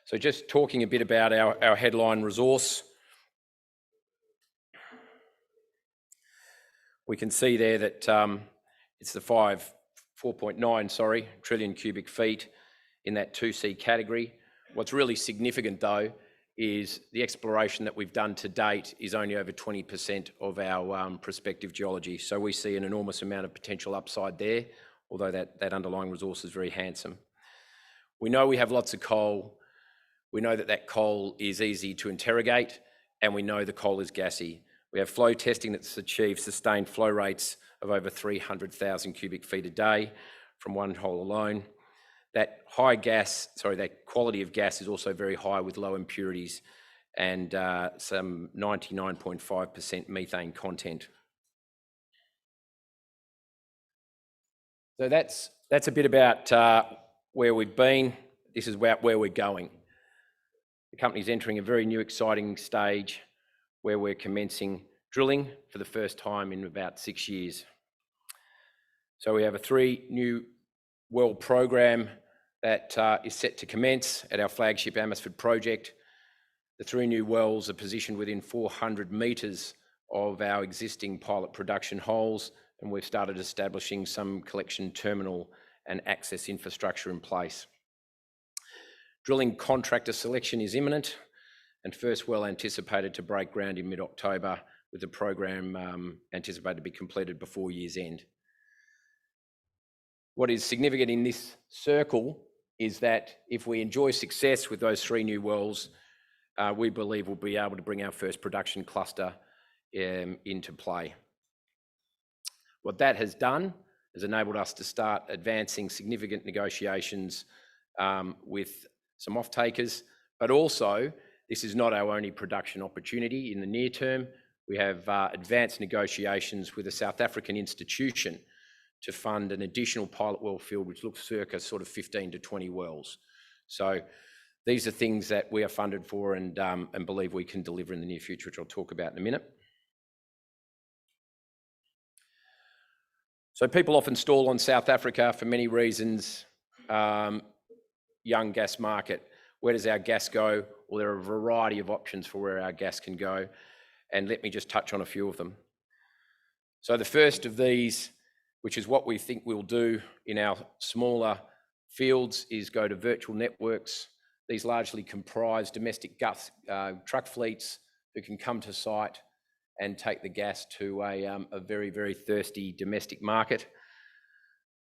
So just talking a bit about our headline resource. We can see there that it's the 4.9 trillion cubic feet in that 2C category. What's really significant though is the exploration that we've done to date is only over 20% of our prospective geology. So we see an enormous amount of potential upside there, although that underlying resource is very handsome. We know we have lots of coal. We know that coal is easy to interrogate, and we know the coal is gassy. We have flow testing that's achieved sustained flow rates of over 300,000 cubic feet a day from one hole alone. That quality of gas is also very high with low impurities and some 99.5% methane content. So that's a bit about where we've been. This is about where we're going. The company's entering a very new, exciting stage where we're commencing drilling for the first time in about 6 years. So we have a 3 new well program that is set to commence at our flagship Amherstford project. The 3 new wells are positioned within 400 metres of our existing pilot production holes, and we've started establishing some collection terminal and access infrastructure in place. Drilling contractor selection is imminent, and first well anticipated to break ground in mid-October, with the program anticipated to be completed before year's end. What is significant in this circle is that if we enjoy success with those 3 new wells, we believe we'll be able to bring our first production cluster into play. What that has done has enabled us to start advancing significant negotiations with some off-takers, but also this is not our only production opportunity in the near term. We have advanced negotiations with a South African institution to fund an additional pilot well field, which looks circa sort of 15 to 20 wells. So these are things that we are funded for and believe we can deliver in the near future, which I'll talk about in a minute. So people often stall on South Africa for many reasons. Young gas market. Where does our gas go? Well, there are a variety of options for where our gas can go. And let me just touch on a few of them. So the first of these, which is what we think we'll do in our smaller fields, is go to virtual networks. These largely comprise domestic gas truck fleets who can come to site and take the gas to a very, very thirsty domestic market.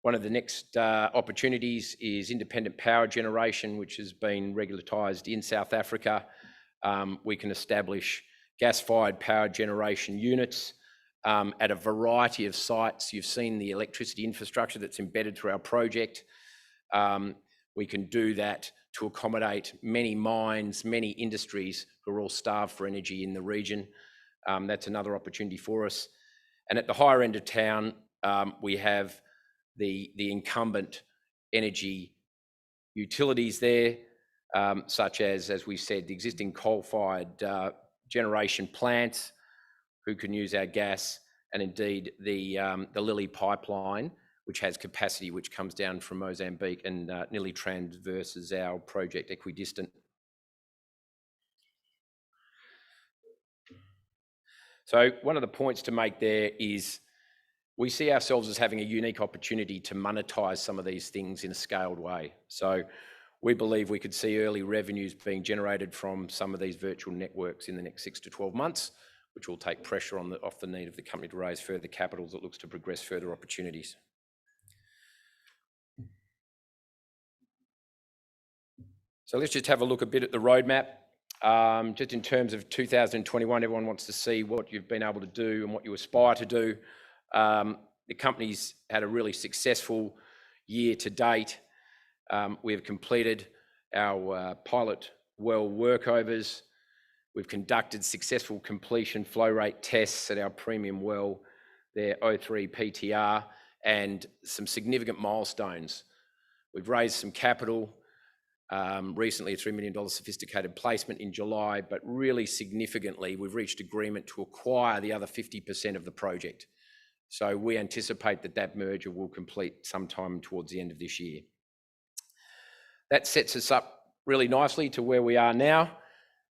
One of the next opportunities is independent power generation, which has been regulatised in South Africa. We can establish gas-fired power generation units at a variety of sites. You've seen the electricity infrastructure that's embedded through our project. We can do that to accommodate many mines, many industries who are all starved for energy in the region. That's another opportunity for us. And at the higher end of town, we have the incumbent energy utilities there, such as we said, the existing coal-fired generation plants who can use our gas, and indeed the Lily pipeline, which has capacity, which comes down from Mozambique and nearly traverses our project equidistant. So one of the points to make there is we see ourselves as having a unique opportunity to monetize some of these things in a scaled way. So we believe we could see early revenues being generated from some of these virtual networks in the next 6 to 12 months, which will take pressure off the need of the company to raise further capital that looks to progress further opportunities. So let's just have a look a bit at the roadmap. Just in terms of 2021, everyone wants to see what you've been able to do and what you aspire to do. The company's had a really successful year to date. We have completed our pilot well workovers. We've conducted successful completion flow rate tests at our premium well, their 03 PTR, and some significant milestones. We've raised some capital, recently a $3 million sophisticated placement in July, but really significantly, we've reached agreement to acquire the other 50% of the project. So we anticipate that merger will complete sometime towards the end of this year. That sets us up really nicely to where we are now.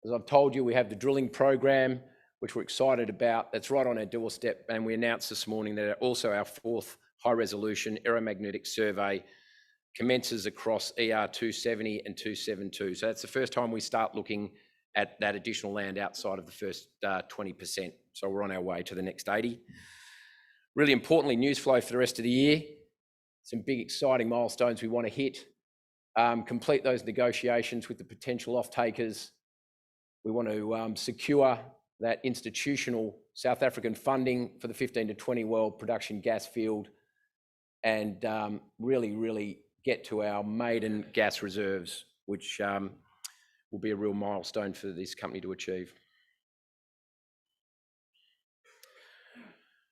As I've told you, we have the drilling program, which we're excited about. That's right on our doorstep. And we announced this morning that also our 4th high-resolution aeromagnetic survey commences across ER 270 and 272. So that's the first time we start looking at that additional land outside of the first 20%. So we're on our way to the next 80. Really importantly, news flow for the rest of the year. Some big exciting milestones we want to hit. Complete those negotiations with the potential off-takers. We want to secure that institutional South African funding for the 15 to 20 well production gas field, and really get to our maiden gas reserves, which will be a real milestone for this company to achieve.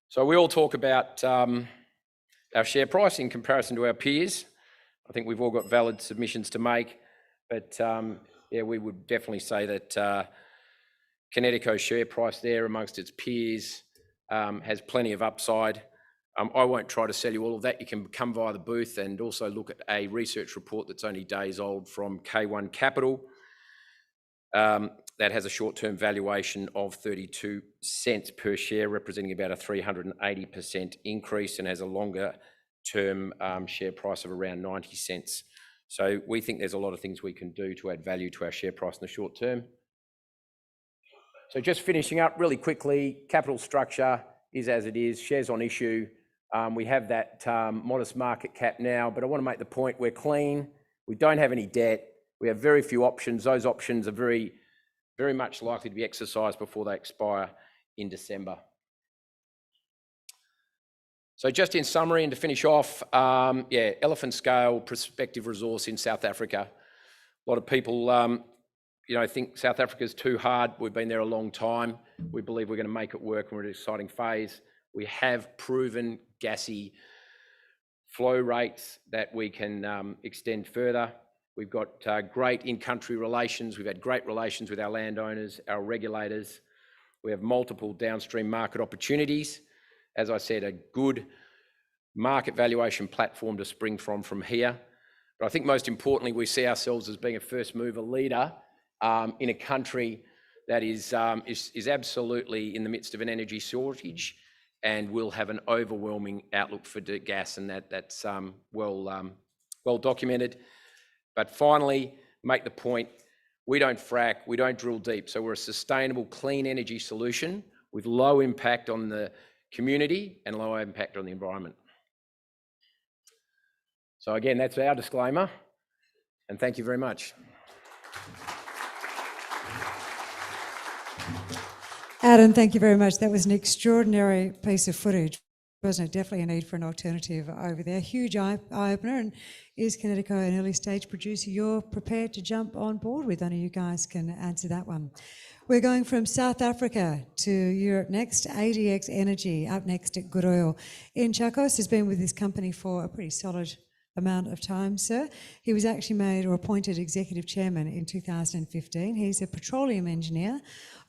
So we all talk about our share price in comparison to our peers. I think we've all got valid submissions to make, but yeah, we would definitely say that Kinetico's share price there amongst its peers has plenty of upside. I won't try to sell you all of that. You can come via the booth and also look at a research report that's only days old from K1 Capital that has a short-term valuation of 32 cents per share, representing about a 380% increase, and has a longer-term share price of around 90 cents. So we think there's a lot of things we can do to add value to our share price in the short term. So just finishing up really quickly, capital structure is as it is, shares on issue. We have that modest market cap now, but I want to make the point we're clean. We don't have any debt. We have very few options. Those options are very much likely to be exercised before they expire in December. So just in summary and to finish off, yeah, elephant scale prospective resource in South Africa. A lot of people think South Africa's too hard. We've been there a long time. We believe we're going to make it work, and we're at an exciting phase. We have proven gassy flow rates that we can extend further. We've got great in-country relations. We've had great relations with our landowners, our regulators. We have multiple downstream market opportunities. As I said, a good market valuation platform to spring from here. But I think most importantly, we see ourselves as being a first mover leader in a country that is absolutely in the midst of an energy shortage and will have an overwhelming outlook for gas, and that's well documented. But finally, make the point, we don't frack, we don't drill deep. So we're a sustainable, clean energy solution with low impact on the community and low impact on the environment. So again, that's our disclaimer, and thank you very much. Adam, thank you very much. That was an extraordinary piece of footage. Wasn't it? Definitely a need for an alternative over there. Huge eye-opener. And is Kinetico an early stage producer you're prepared to jump on board with? I know you guys can answer that one. We're going from South Africa to Europe next. ADX Energy up next at Good Oil. In Tchacos has been with this company for a pretty solid amount of time, sir. He was actually made or appointed executive chairman in 2015. He's a petroleum engineer,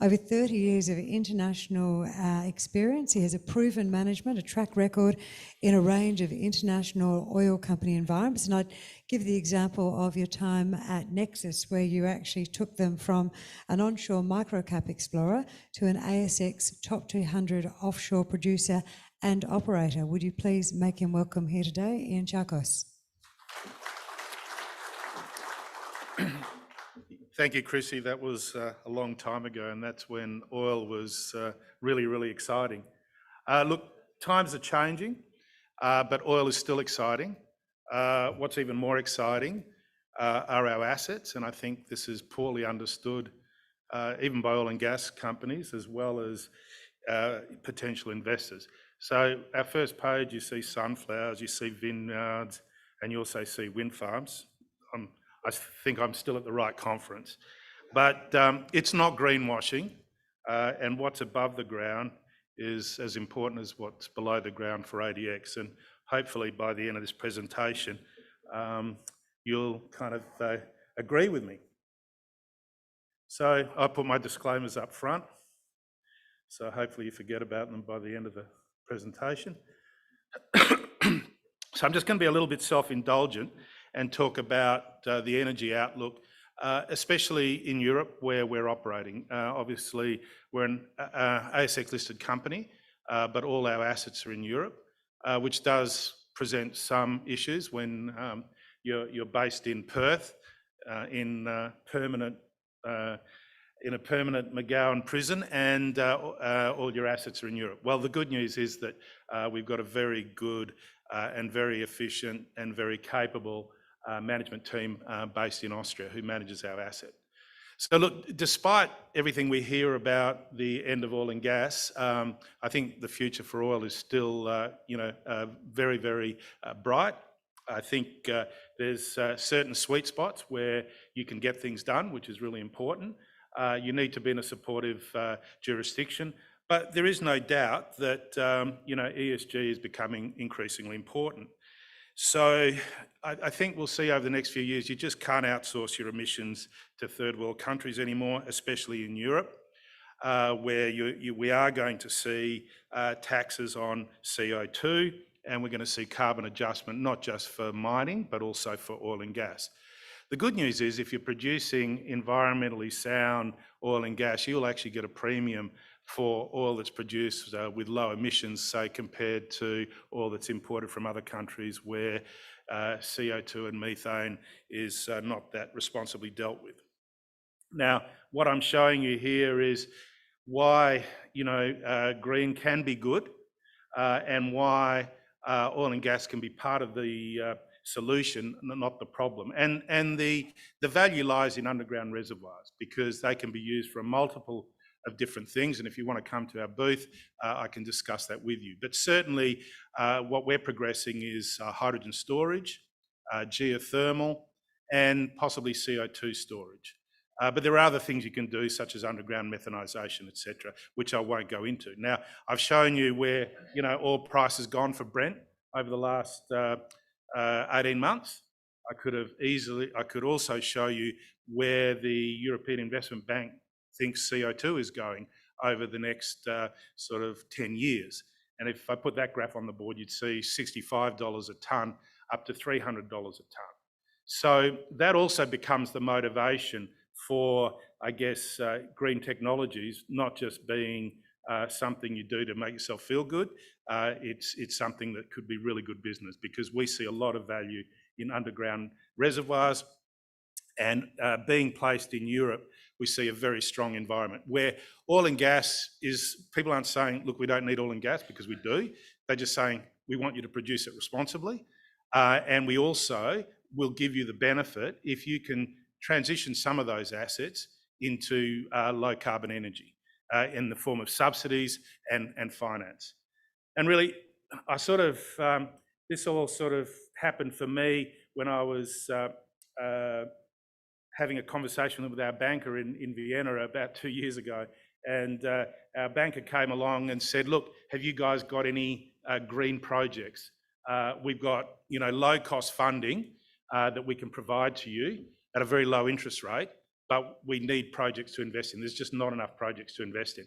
over 30 years of international experience. He has a proven management, a track record in a range of international oil company environments. And I'd give the example of your time at Nexus, where you actually took them from an onshore microcap explorer to an ASX top 200 offshore producer and operator. Would you please make him welcome here today, Ian Tchacos? Thank you, Chrissy. That was a long time ago, and that's when oil was really exciting. Look, times are changing, but oil is still exciting. What's even more exciting are our assets, and I think this is poorly understood even by oil and gas companies as well as potential investors. So our first page, you see sunflowers, you see vineyards, and you also see wind farms. I think I'm still at the right conference. But it's not greenwashing, and what's above the ground is as important as what's below the ground for ADX. And hopefully by the end of this presentation, you'll kind of agree with me. So I put my disclaimers up front, so hopefully you forget about them by the end of the presentation. So I'm just going to be a little bit self-indulgent and talk about the energy outlook, especially in Europe where we're operating. Obviously, we're an ASX-listed company, but all our assets are in Europe, which does present some issues when you're based in Perth, in permanent in a permanent McGowan prison and all your assets are in Europe. Well, the good news is that we've got a very good and very efficient and very capable management team based in Austria who manages our asset. So look, despite everything we hear about the end of oil and gas, I think the future for oil is still, very, very bright. I think there's certain sweet spots where you can get things done, which is really important. You need to be in a supportive jurisdiction, but there is no doubt that ESG is becoming increasingly important. So I think we'll see over the next few years, you just can't outsource your emissions to third world countries anymore, especially in Europe, where we are going to see taxes on CO2, and we're going to see carbon adjustment, not just for mining, but also for oil and gas. The good news is if you're producing environmentally sound oil and gas, you'll actually get a premium for oil that's produced with low emissions, say, compared to oil that's imported from other countries where CO2 and methane is not that responsibly dealt with. Now, what I'm showing you here is why, green can be good and why oil and gas can be part of the solution, not the problem. And the value lies in underground reservoirs because they can be used for a multiple of different things. And if you want to come to our booth, I can discuss that with you. But certainly what we're progressing is hydrogen storage, geothermal, and possibly CO2 storage. But there are other things you can do, such as underground methanisation, etc., which I won't go into. Now, I've shown you where oil price has gone for Brent over the last 18 months. I could also show you where the European Investment Bank thinks CO2 is going over the next sort of 10 years. And if I put that graph on the board, you'd see $65 a tonne up to $300 a tonne. So that also becomes the motivation for, I guess, green technologies, not just being something you do to make yourself feel good. It's something that could be really good business because we see a lot of value in underground reservoirs, and being placed in Europe, we see a very strong environment where oil and gas is, people aren't saying, look, we don't need oil and gas, because we do. They're just saying, we want you to produce it responsibly. And we also will give you the benefit if you can transition some of those assets into low carbon energy in the form of subsidies and finance. And really, this all sort of happened for me when I was having a conversation with our banker in Vienna about 2 years ago. And our banker came along and said, look, have you guys got any green projects? We've got low cost funding that we can provide to you at a very low interest rate, but we need projects to invest in. There's just not enough projects to invest in.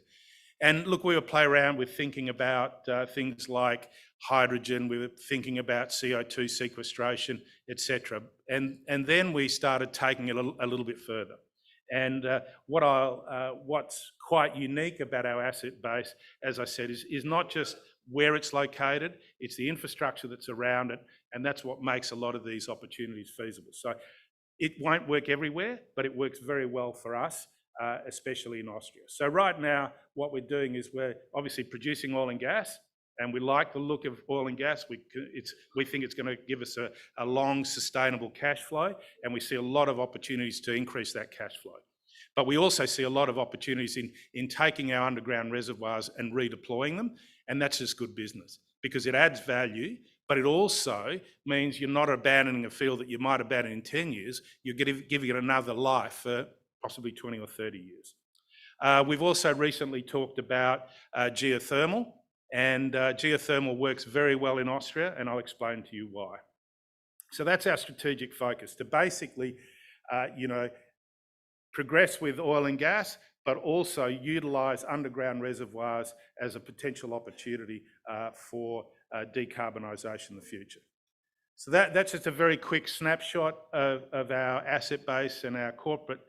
And look, we were playing around with thinking about things like hydrogen, we were thinking about CO2 sequestration, etc. And then we started taking it a little bit further. And what's quite unique about our asset base, as I said, is not just where it's located, it's the infrastructure that's around it, and that's what makes a lot of these opportunities feasible. So it won't work everywhere, but it works very well for us, especially in Austria. So right now, what we're doing is we're obviously producing oil and gas, and we like the look of oil and gas. We think it's going to give us a long, sustainable cash flow, and we see a lot of opportunities to increase that cash flow. But we also see a lot of opportunities in taking our underground reservoirs and redeploying them, and that's just good business because it adds value, but it also means you're not abandoning a field that you might abandon in 10 years, you're giving it another life for possibly 20 or 30 years. We've also recently talked about geothermal, and geothermal works very well in Austria, and I'll explain to you why. So that's our strategic focus, to basically, progress with oil and gas, but also utilise underground reservoirs as a potential opportunity for decarbonisation in the future. So that's just a very quick snapshot of our asset base and our corporate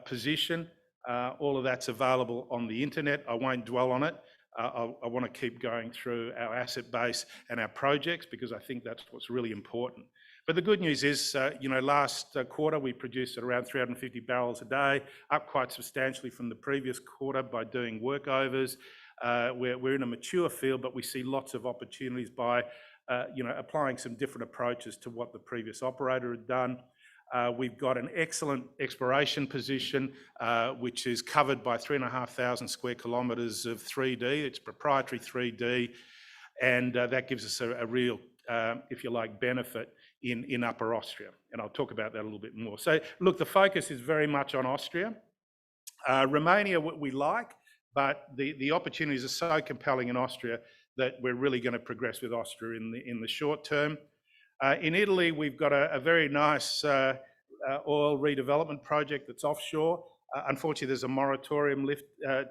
position. All of that's available on the internet. I won't dwell on it. I want to keep going through our asset base and our projects because I think that's what's really important. But the good news is, last quarter we produced at around 350 barrels a day, up quite substantially from the previous quarter by doing workovers. We're in a mature field, but we see lots of opportunities by, applying some different approaches to what the previous operator had done. We've got an excellent exploration position, which is covered by 3,500 square kilometres of 3D. It's proprietary 3D, and that gives us a real, if you like, benefit in Upper Austria. And I'll talk about that a little bit more. So look, the focus is very much on Austria. Romania, what we like, but the opportunities are so compelling in Austria that we're really going to progress with Austria in the short term. In Italy, we've got a very nice oil redevelopment project that's offshore. Unfortunately, there's a moratorium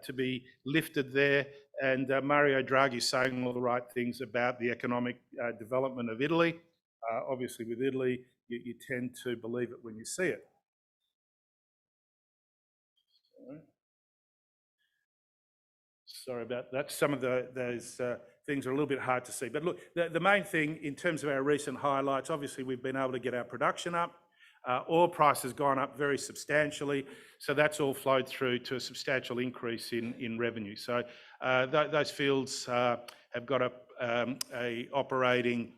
to be lifted there, and Mario Draghi is saying all the right things about the economic development of Italy. Obviously, with Italy, you tend to believe it when you see it. Sorry about that. Some of those things are a little bit hard to see. But look, the main thing in terms of our recent highlights, obviously we've been able to get our production up. Oil price has gone up very substantially, so that's all flowed through to a substantial increase in revenue. So those fields have got a operating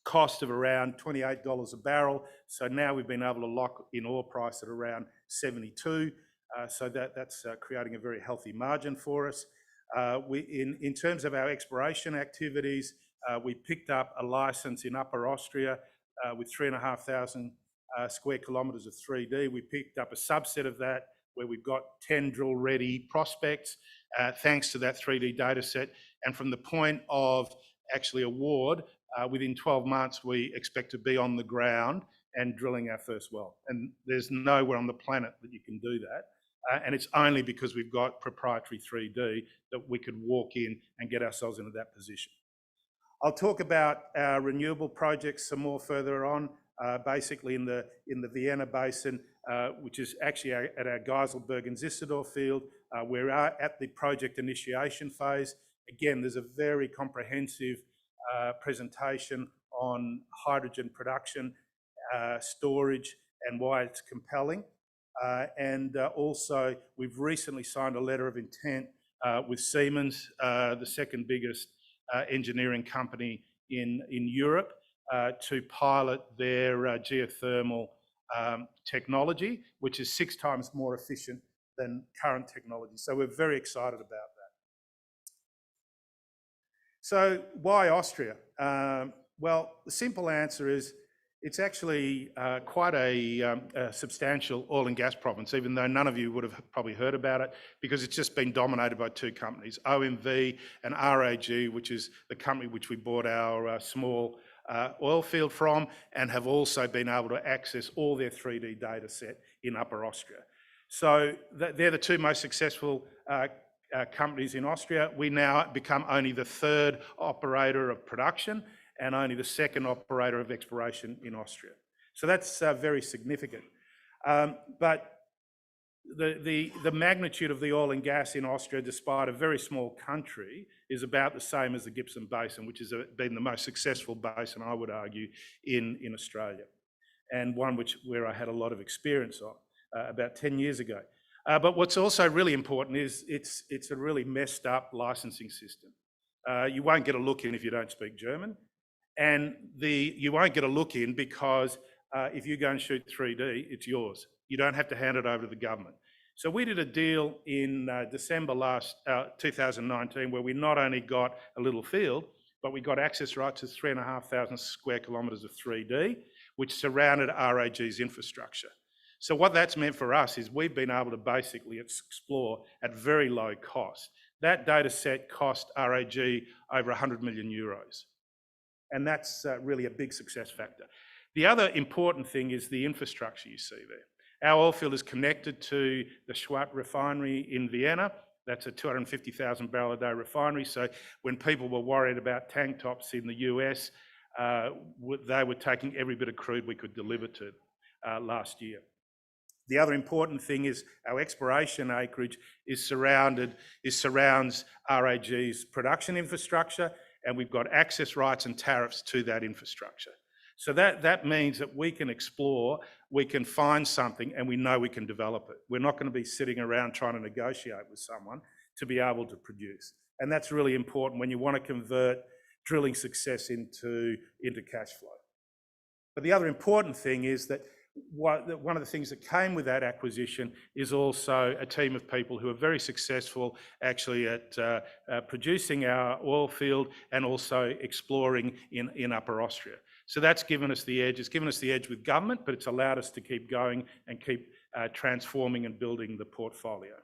cost of around $28 a barrel. So now we've been able to lock in oil price at around 72. So that's creating a very healthy margin for us. In terms of our exploration activities, we picked up a license in Upper Austria with 3,500 square kilometres of 3D. We picked up a subset of that where we've got 10 drill-ready prospects thanks to that 3D data set. And from the point of actually award, within 12 months, we expect to be on the ground and drilling our first well. And there's nowhere on the planet that you can do that. And it's only because we've got proprietary 3D that we could walk in and get ourselves into that position. I'll talk about our renewable projects some more further on, basically in the Vienna Basin, which is actually at our Geiselberg and Zistador field. We're at the project initiation phase. Again, there's a very comprehensive presentation on hydrogen production, storage, and why it's compelling. And also, we've recently signed a letter of intent with Siemens, the second biggest engineering company in Europe, to pilot their geothermal technology, which is 6 times more efficient than current technology. So we're very excited about that. So why Austria? Well, the simple answer is it's actually quite a substantial oil and gas province, even though none of you would have probably heard about it, because it's just been dominated by 2 companies, OMV and RAG, which is the company which we bought our small oil field from, and have also been able to access all their 3D data set in Upper Austria. So they're the 2 most successful companies in Austria. We now become only the 3rd operator of production and only the 2nd operator of exploration in Austria. So that's very significant. But the magnitude of the oil and gas in Austria, despite a very small country, is about the same as the Gippsland Basin, which has been the most successful basin, I would argue, in Australia, and one where I had a lot of experience on about 10 years ago. But what's also really important is it's a really messed up licensing system. You won't get a look in if you don't speak German. And you won't get a look in because if you go and shoot 3D, it's yours. You don't have to hand it over to the government. So we did a deal in December 2019 where we not only got a little field, but we got access rights to 3,500 square kilometres of 3D, which surrounded RAG's infrastructure. So what that's meant for us is we've been able to basically explore at very low cost. That data set cost RAG over 100 million euros. And that's really a big success factor. The other important thing is the infrastructure you see there. Our oil field is connected to the Schwatt refinery in Vienna. That's a 250,000 barrel a day refinery. So when people were worried about tank tops in the US, they were taking every bit of crude we could deliver to last year. The other important thing is our exploration acreage surrounds RAG's production infrastructure, and we've got access rights and tariffs to that infrastructure. So that means that we can explore, we can find something, and we know we can develop it. We're not going to be sitting around trying to negotiate with someone to be able to produce. And that's really important when you want to convert drilling success into cash flow. But the other important thing is that one of the things that came with that acquisition is also a team of people who are very successful actually at producing our oil field and also exploring in Upper Austria. So that's given us the edge. It's given us the edge with government, but it's allowed us to keep going and keep transforming and building the portfolio.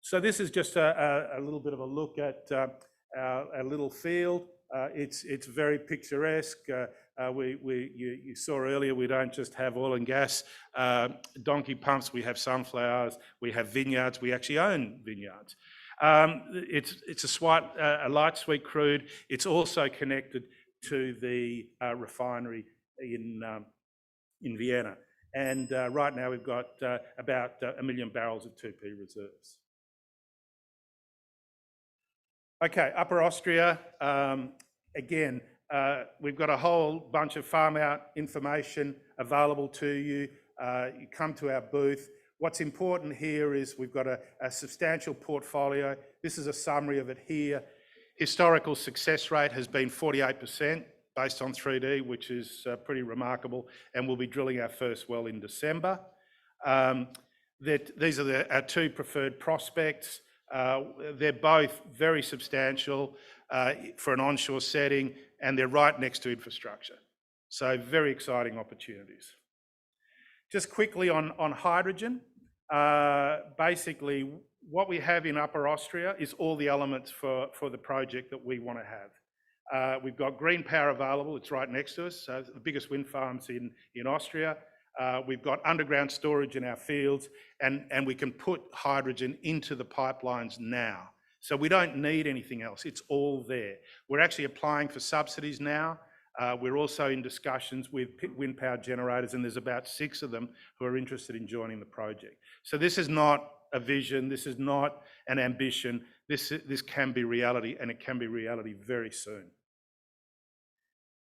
So this is just a little bit of a look at our little field. It's very picturesque. You saw earlier, we don't just have oil and gas donkey pumps, we have sunflowers, we have vineyards, we actually own vineyards. It's a light sweet crude. It's also connected to the refinery in Vienna. And right now we've got about 1 million barrels of 2P reserves. Okay, Upper Austria, again, we've got a whole bunch of farm out information available to you. You come to our booth. What's important here is we've got a substantial portfolio. This is a summary of it here. Historical success rate has been 48% based on 3D, which is pretty remarkable, and we'll be drilling our first well in December. These are our two preferred prospects. They're both very substantial for an onshore setting, and they're right next to infrastructure. So very exciting opportunities. Just quickly on hydrogen, basically what we have in Upper Austria is all the elements for the project that we want to have. We've got green power available, it's right next to us, so the biggest wind farms in Austria. We've got underground storage in our fields, and we can put hydrogen into the pipelines now. So we don't need anything else, it's all there. We're actually applying for subsidies now. We're also in discussions with wind power generators, and there's about 6 of them who are interested in joining the project. So this is not a vision, this is not an ambition, this can be reality, and it can be reality very soon.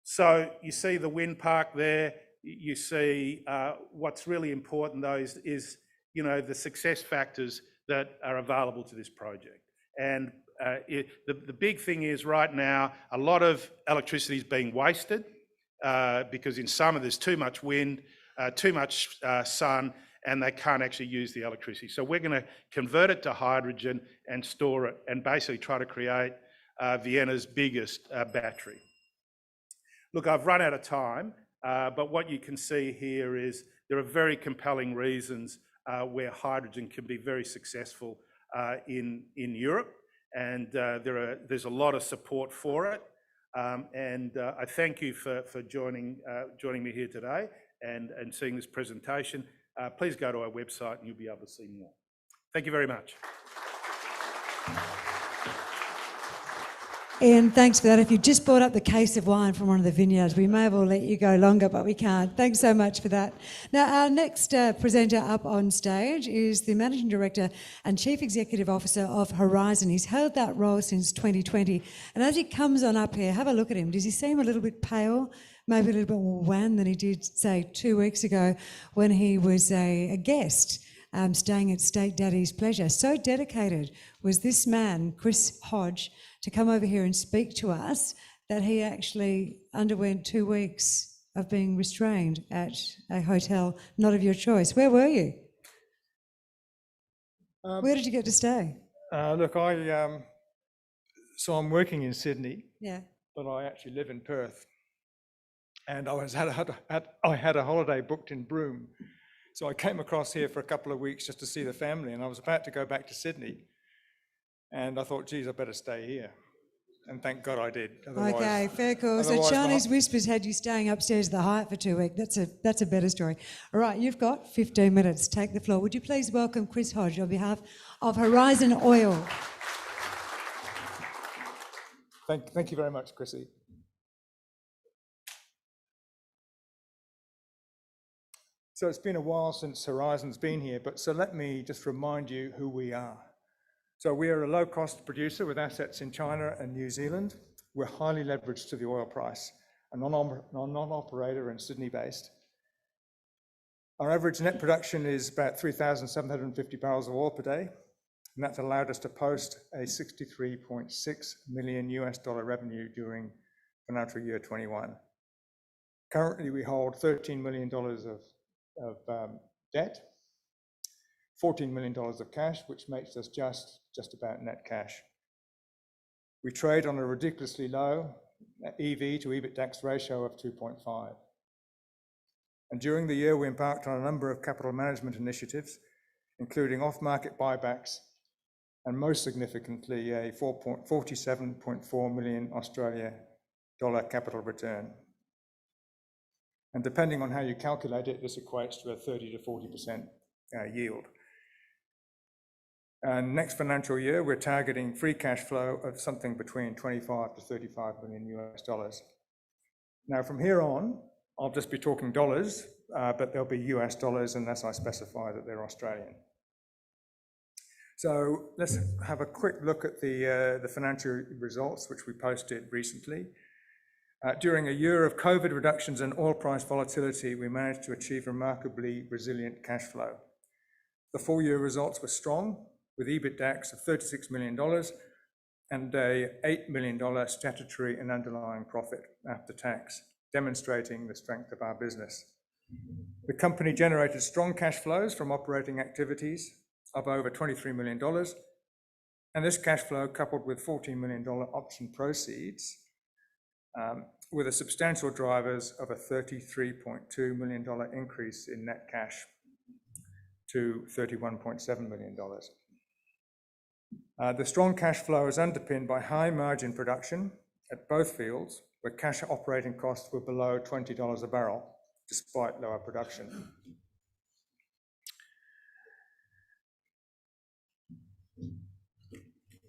So you see the wind park there. You see what's really important though is the success factors that are available to this project. And the big thing is right now a lot of electricity is being wasted because in summer there's too much wind, too much sun, and they can't actually use the electricity. So we're going to convert it to hydrogen and store it and basically try to create Vienna's biggest battery. Look, I've run out of time. But what you can see here is there are very compelling reasons where hydrogen can be very successul in Europe, and there's a lot of support for it. And I thank you for joining me here today and seeing this presentation. Please go to our website and you'll be able to see more. Thank you very much. Ian, thanks for that. If you just brought up the case of wine from one of the vineyards, we may well let you go longer, but we can't. Thanks so much for that. Now, our next presenter up on stage is the Managing Director and Chief Executive Officer of Horizon. He's held that role since 2020. And as he comes on up here, have a look at him. Does he seem a little bit pale? Maybe a little bit more wan than he did, say, 2 weeks ago when he was a guest staying at State Daddy's Pleasure. So dedicated was this man, Chris Hodge, to come over here and speak to us that he actually underwent 2 weeks of being restrained at a hotel not of your choice. Where were you? Where did you get to stay? Look, so I'm working in Sydney, Yeah. but I actually live in Perth. And I had a holiday booked in Broome. So I came across here for a couple of weeks just to see the family, and I was about to go back to Sydney. And I thought, geez, I better stay here. And thank God I did. Okay, fair call. So Chinese Whispers had you staying upstairs at the Hyatt for 2 weeks. That's a better story. All right, you've got 15 minutes. Take the floor. Would you please welcome Chris Hodge on behalf of Horizon Oil? Thank you very much, Chrissy. So it's been a while since Horizon's been here, but so let me just remind you who we are. So we are a low-cost producer with assets in China and New Zealand. We're highly leveraged to the oil price. a non-operator and Sydney-based. Our average net production is about 3,750 barrels of oil per day, and that's allowed us to post a $63.6 million revenue during financial year 21. Currently, we hold $13 million of debt, $14 million of cash, which makes us just about net cash. We trade on a ridiculously low EV to EBITDAX ratio of 2.5. And during the year, we embarked on a number of capital management initiatives, including off-market buybacks, and most significantly, a 47.4 million Australia dollar capital return. And depending on how you calculate it, this equates to a 30 to 40% yield. And next financial year, we're targeting free cash flow of something between 25 to 35 million US dollars. Now, from here on, I'll just be talking dollars, but they'll be US dollars unless I specify that they're Australian. So let's have a quick look at the financial results, which we posted recently. During a year of COVID reductions and oil price volatility, we managed to achieve remarkably resilient cash flow. The full year results were strong, with EBITDAX of $36 million and a $8 million statutory and underlying profit after tax, demonstrating the strength of our business. The company generated strong cash flows from operating activities of over $23 million, and this cash flow, coupled with $14 million option proceeds, were the substantial drivers of a $33.2 million increase in net cash to $31.7 million. The strong cash flow is underpinned by high margin production at both fields, where cash operating costs were below $20 a barrel, despite lower production.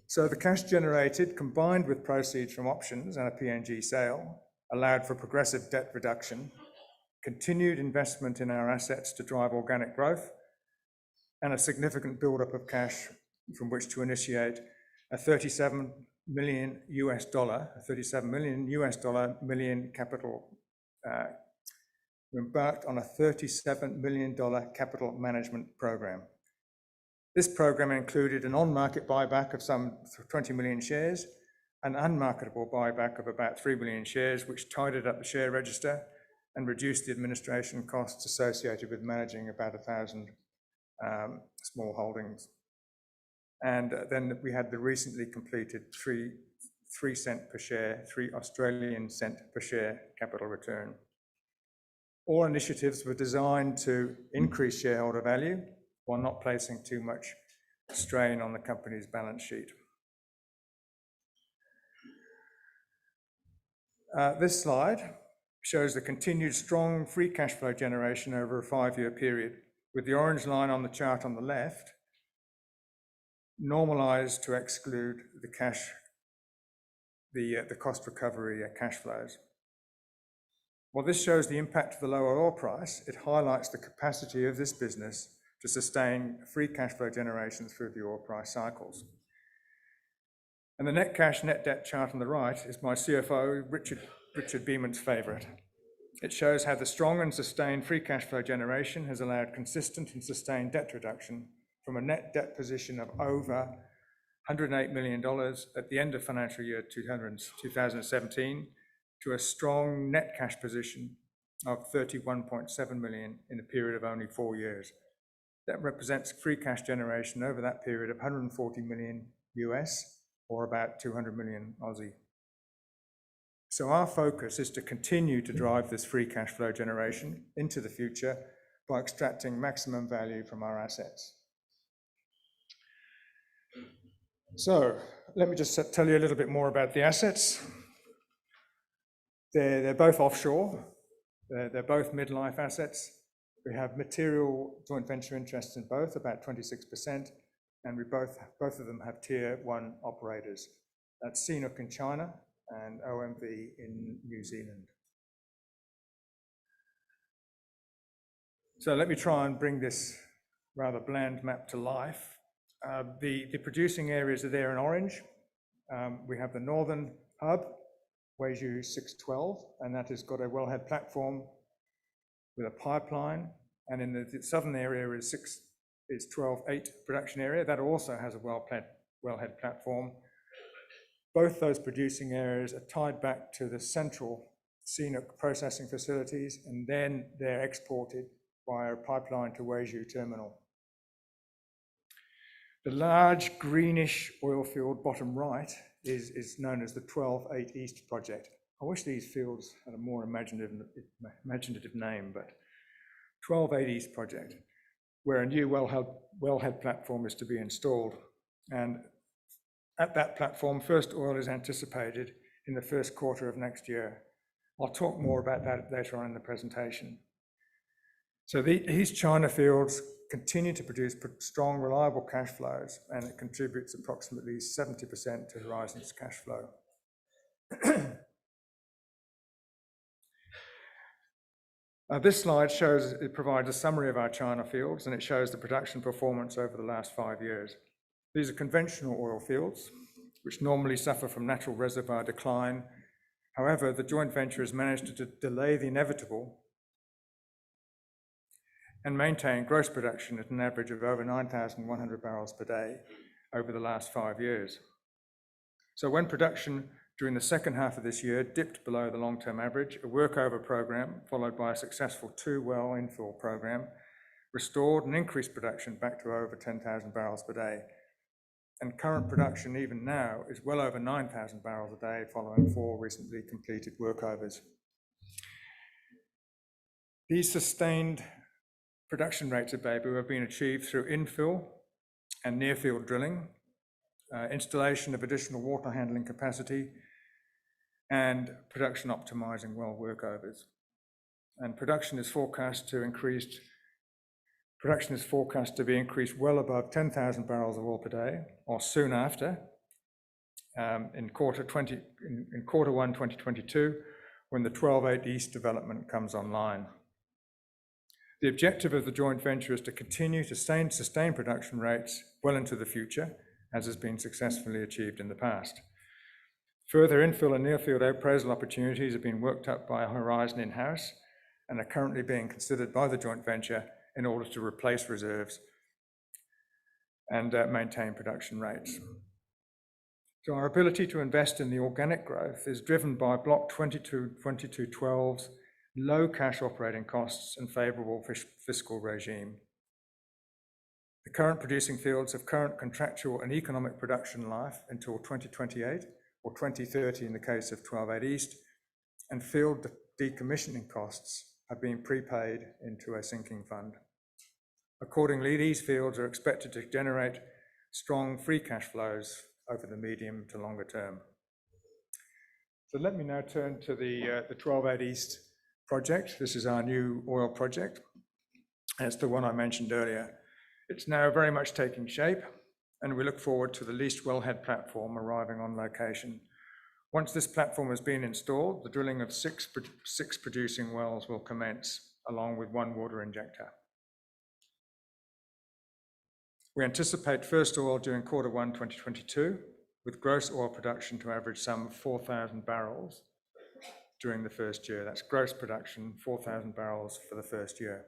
So the cash generated, combined with proceeds from options and a PNG sale, allowed for progressive debt reduction, continued investment in our assets to drive organic growth, and a significant buildup of cash from which to initiate a $37 million capital. We embarked on a $37 million capital management program. This program included an on-market buyback of some 20 million shares, an unmarketable buyback of about 3 million shares, which tidied up the share register and reduced the administration costs associated with managing about 1,000 small holdings. And then we had the recently completed 3 cent per share, 3 Australian cent per share capital return. All initiatives were designed to increase shareholder value while not placing too much strain on the company's balance sheet. This slide shows the continued strong free cash flow generation over a 5-year period, with the orange line on the chart on the left normalized to exclude the cost recovery cash flows. While this shows the impact of the lower oil price, it highlights the capacity of this business to sustain free cash flow generation through the oil price cycles. And the net cash, net debt chart on the right is my CFO, Richard Beeman's favourite. It shows how the strong and sustained free cash flow generation has allowed consistent and sustained debt reduction from a net debt position of over $108 million at the end of financial year 2017 to a strong net cash position of $31.7 million in a period of only 4 years. That represents free cash generation over that period of 140 million US, or about 200 million Aussie. So our focus is to continue to drive this free cash flow generation into the future by extracting maximum value from our assets. So let me just tell you a little bit more about the assets. They're both offshore. They're both midlife assets. We have material joint venture interests in both, about 26%, and we both of them have tier 1 operators. That's CNOOC in China and OMV in New Zealand. So let me try and bring this rather bland map to life. The producing areas are there in orange. We have the northern hub, Weizhou 612, and that has got a wellhead platform with a pipeline, and in the southern area is 12-8 production area. That also has a wellhead platform. Both those producing areas are tied back to the central CNOOC processing facilities, and then they're exported via a pipeline to Weizhou terminal. The large greenish oil field bottom right is known as the 12-8 East project. I wish these fields had a more imaginative name, but 12-8 East project, where a new wellhead platform is to be installed. And at that platform, first oil is anticipated in the first quarter of next year. I'll talk more about that later on in the presentation. So these China fields continue to produce strong, reliable cash flows, and it contributes approximately 70% to Horizon's cash flow. This slide provides a summary of our China fields, and it shows the production performance over the last 5 years. These are conventional oil fields, which normally suffer from natural reservoir decline. However, the joint venture has managed to delay the inevitable and maintain gross production at an average of over 9,100 barrels per day over the last 5 years. So when production during the second half of this year dipped below the long-term average, a workover program followed by a successful 2-well infill program restored and increased production back to over 10,000 barrels per day. And current production even now is well over 9,000 barrels a day following 4 recently completed workovers. These sustained production rates at Beibu have been achieved through infill and near-field drilling, installation of additional water handling capacity, and production optimizing well workovers. And production is forecast to be increased well above 10,000 barrels of oil per day, or soon after, in quarter 1 2022, when the 12-8 East development comes online. The objective of the joint venture is to continue to sustain production rates well into the future, as has been successfully achieved in the past. Further infill and near-field appraisal opportunities have been worked up by Horizon in-house and are currently being considered by the joint venture in order to replace reserves and maintain production rates. So our ability to invest in the organic growth is driven by Block 2212's low cash operating costs and favourable fiscal regime. The current producing fields have current contractual and economic production life until 2028 or 2030 in the case of 12-8 East, and field decommissioning costs have been prepaid into a sinking fund. Accordingly, these fields are expected to generate strong free cash flows over the medium to longer term. So let me now turn to the 12-8 East project. This is our new oil project. It's the one I mentioned earlier. It's now very much taking shape, and we look forward to the leased wellhead platform arriving on location. Once this platform has been installed, the drilling of six producing wells will commence, along with 1 water injector. We anticipate first oil during quarter 1 2022, with gross oil production to average some 4,000 barrels during the first year. That's gross production, 4,000 barrels for the first year.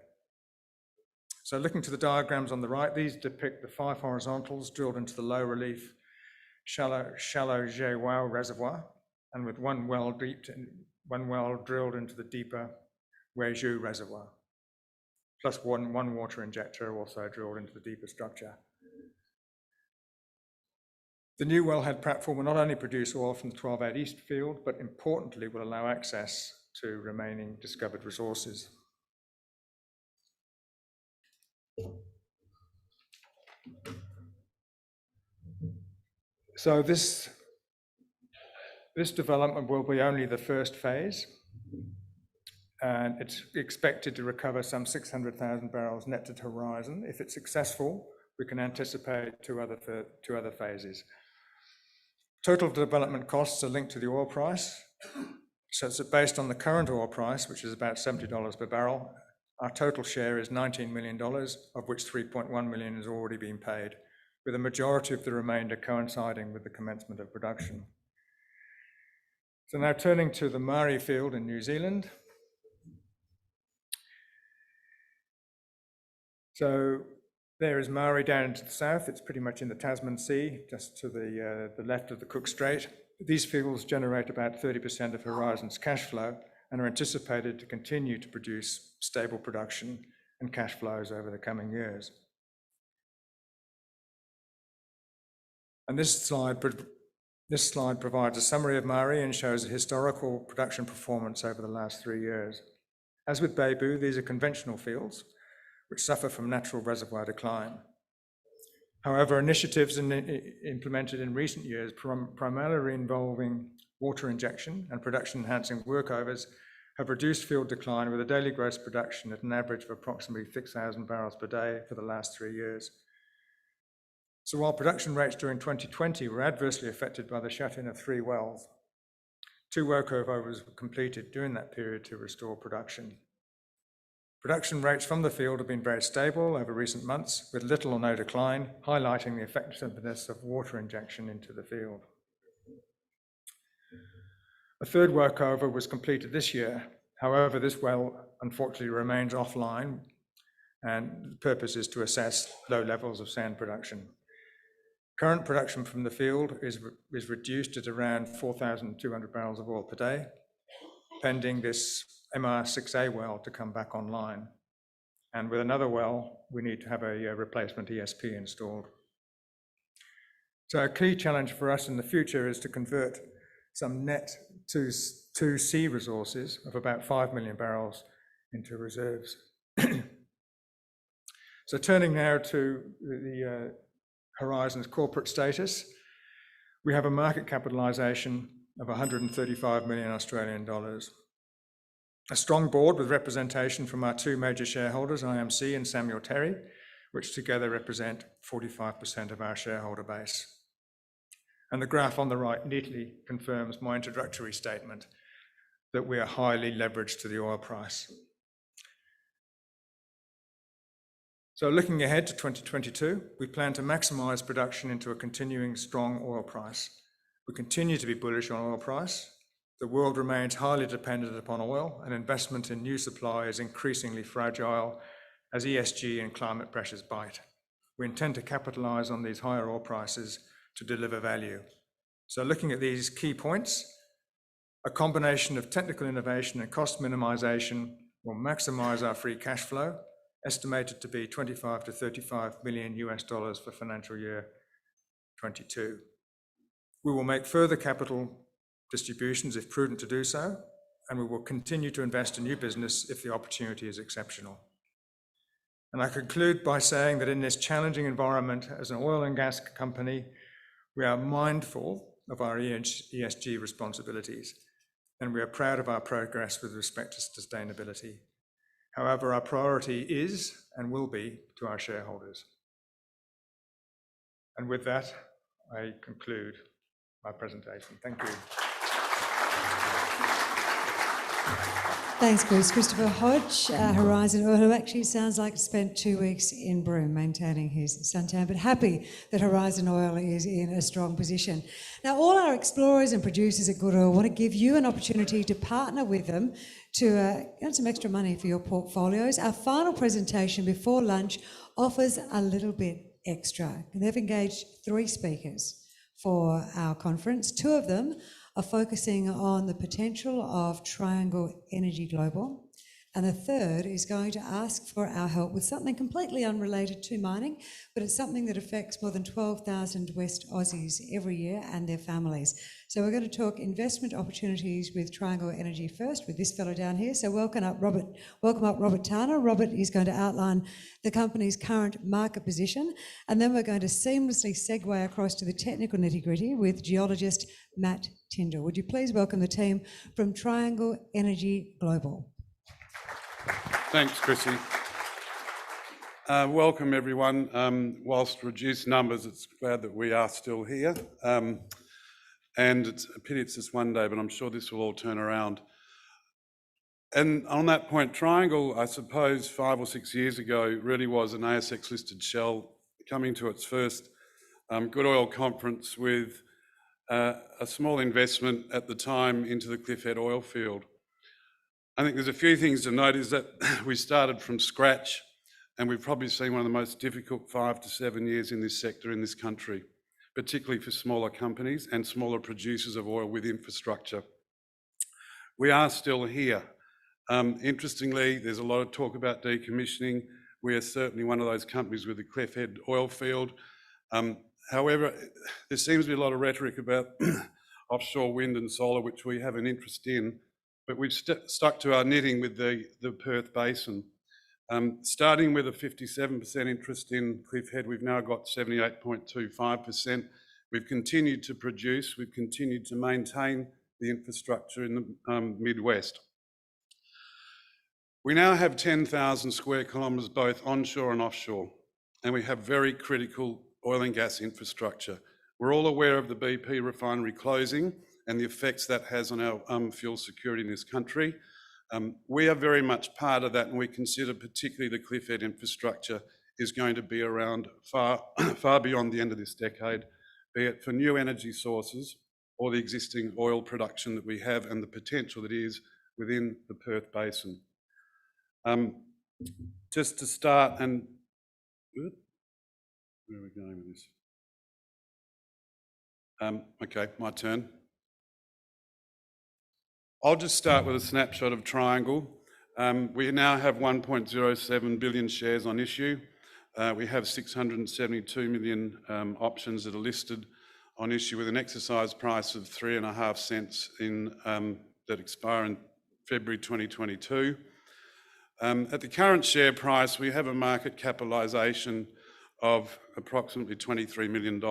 So looking to the diagrams on the right, these depict the 5 horizontals drilled into the low relief shallow Jehuao reservoir, and with 1 well drilled into the deeper Weizhou reservoir, plus one water injector also drilled into the deeper structure. The new wellhead platform will not only produce oil from the 12-8 East field, but importantly will allow access to remaining discovered resources. So this development will be only the first phase, and it's expected to recover some 600,000 barrels net to Horizon. If it's successful, we can anticipate two other phases. Total development costs are linked to the oil price. So it's based on the current oil price, which is about $70 per barrel. Our total share is $19 million, of which $3.1 million has already been paid, with a majority of the remainder coinciding with the commencement of production. So now turning to the Maari field in New Zealand. So there is Maari down to the south. It's pretty much in the Tasman Sea, just to the left of the Cook Strait. These fields generate about 30% of Horizon's cash flow and are anticipated to continue to produce stable production and cash flows over the coming years. And this slide provides a summary of Maari and shows a historical production performance over the last 3 years. As with Beibu, these are conventional fields which suffer from natural reservoir decline. However, initiatives implemented in recent years, primarily involving water injection and production-enhancing workovers, have reduced field decline with a daily gross production at an average of approximately 6,000 barrels per day for the last 3 years. So while production rates during 2020 were adversely affected by the shut-in of 3 wells, 2 workovers were completed during that period to restore production. Production rates from the field have been very stable over recent months, with little or no decline, highlighting the effectiveness of water injection into the field. A 3rd workover was completed this year. However, this well unfortunately remains offline, and the purpose is to assess low levels of sand production. Current production from the field is reduced at around 4,200 barrels of oil per day, pending this MR6A well to come back online. And with another well, we need to have a replacement ESP installed. So a key challenge for us in the future is to convert some net 2C resources of about 5 million barrels into reserves. So turning now to the Horizon's corporate status, we have a market capitalisation of 135 million Australian dollars. A strong board with representation from our 2 major shareholders, IMC and Samuel Terry, which together represent 45% of our shareholder base. And the graph on the right neatly confirms my introductory statement that we are highly leveraged to the oil price. So looking ahead to 2022, we plan to maximise production into a continuing strong oil price. We continue to be bullish on oil price. The world remains highly dependent upon oil, and investment in new supply is increasingly fragile as ESG and climate pressures bite. We intend to capitalise on these higher oil prices to deliver value. So looking at these key points, a combination of technical innovation and cost minimisation will maximise our free cash flow, estimated to be $25 to $35 million for financial year 22. We will make further capital distributions if prudent to do so, and we will continue to invest in new business if the opportunity is exceptional. And I conclude by saying that in this challenging environment as an oil and gas company, we are mindful of our ESG responsibilities, and we are proud of our progress with respect to sustainability. However, our priority is and will be to our shareholders. And with that, I conclude my presentation. Thank you. Thanks, Bruce. Christopher Hodge, Horizon Oil, who actually sounds like spent 2 weeks in Broome maintaining his suntan, but happy that Horizon Oil is in a strong position. Now, all our explorers and producers at Good Oil want to give you an opportunity to partner with them to earn some extra money for your portfolios. Our final presentation before lunch offers a little bit extra. They've engaged 3 speakers for our conference. 2 of them are focusing on the potential of Triangle Energy Global, and the 3rd is going to ask for our help with something completely unrelated to mining, but it's something that affects more than 12,000 West Aussies every year and their families. So we're going to talk investment opportunities with Triangle Energy first, with this fellow down here. So welcome up Robert Tanner. Robert is going to outline the company's current market position, and then we're going to seamlessly segue across to the technical nitty-gritty with geologist Matt Tyndall. Would you please welcome the team from Triangle Energy Global? Thanks, Chrissy. Welcome, everyone. Whilst reduced numbers, it's glad that we are still here. And it's a pity it's just one day, but I'm sure this will all turn around. And on that point, Triangle, I suppose 5 or 6 years ago, really was an ASX-listed shell coming to its first Good Oil conference with a small investment at the time into the Cliffhead oil field. I think there's a few things to note is that we started from scratch, and we've probably seen one of the most difficult 5 to 7 years in this sector in this country, particularly for smaller companies and smaller producers of oil with infrastructure. We are still here. Interestingly, there's a lot of talk about decommissioning. We are certainly one of those companies with the Cliffhead oil field. However, there seems to be a lot of rhetoric about offshore wind and solar, which we have an interest in, but we've stuck to our knitting with the Perth Basin. Starting with a 57% interest in Cliffhead, we've now got 78.25%. We've continued to produce, we've continued to maintain the infrastructure in the Midwest. We now have 10,000 square kilometres both onshore and offshore, and we have very critical oil and gas infrastructure. We're all aware of the BP refinery closing and the effects that has on our fuel security in this country. We are very much part of that, and we consider particularly the Cliffhead infrastructure is going to be around far beyond the end of this decade, be it for new energy sources or the existing oil production that we have and the potential that is within the Perth Basin. Just to start, and where are we going with this? Okay, my turn. I'll just start with a snapshot of Triangle. We now have 1.07 billion shares on issue. We have 672 million options that are listed on issue with an exercise price of 3.5 cents that expire in February 2022. At the current share price, we have a market capitalisation of approximately $23 million.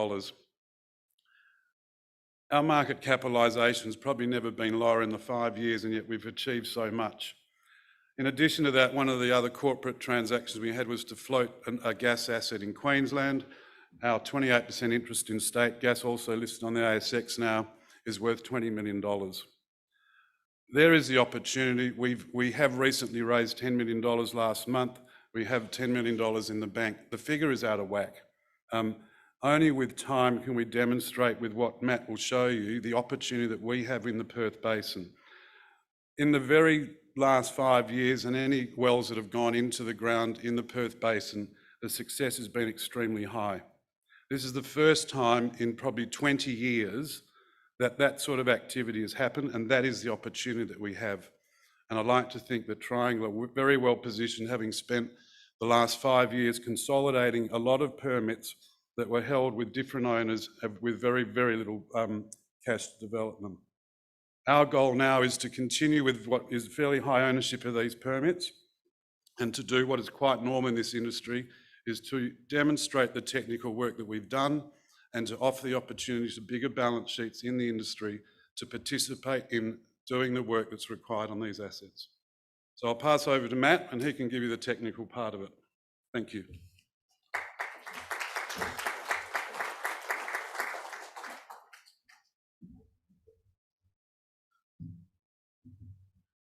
Our market capitalisation has probably never been lower in the 5 years, and yet we've achieved so much. In addition to that, one of the other corporate transactions we had was to float a gas asset in Queensland. Our 28% interest in State Gas, also listed on the ASX now, is worth $20 million. There is the opportunity. We have recently raised $10 million last month. We have $10 million in the bank. The figure is out of whack. Only with time can we demonstrate with what Matt will show you the opportunity that we have in the Perth Basin. In the very last 5 years, and any wells that have gone into the ground in the Perth Basin, the success has been extremely high. This is the first time in probably 20 years that sort of activity has happened, and that is the opportunity that we have. And I'd like to think that Triangle are very well positioned, having spent the last 5 years consolidating a lot of permits that were held with different owners with very, very little cash to develop them. Our goal now is to continue with what is fairly high ownership of these permits, and to do what is quite normal in this industry, is to demonstrate the technical work that we've done and to offer the opportunity to bigger balance sheets in the industry to participate in doing the work that's required on these assets. So I'll pass over to Matt, and he can give you the technical part of it. Thank you.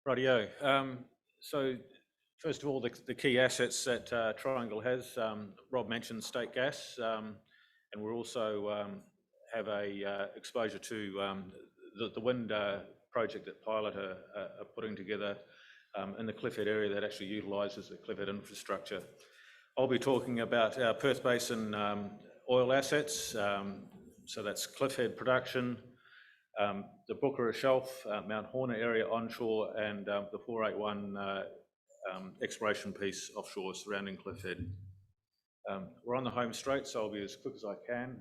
Rightio. So first of all, the key assets that Triangle has, Rob mentioned State Gas, and we also have a exposure to the wind project that Pilot are putting together in the Cliffhead area that actually utilises the Cliffhead infrastructure. I'll be talking about our Perth Basin oil assets, so that's Cliffhead production, the Booker Shelf, Mount Horner area onshore, and the 481 exploration piece offshore surrounding Cliffhead. We're on the home straight, so I'll be as quick as I can,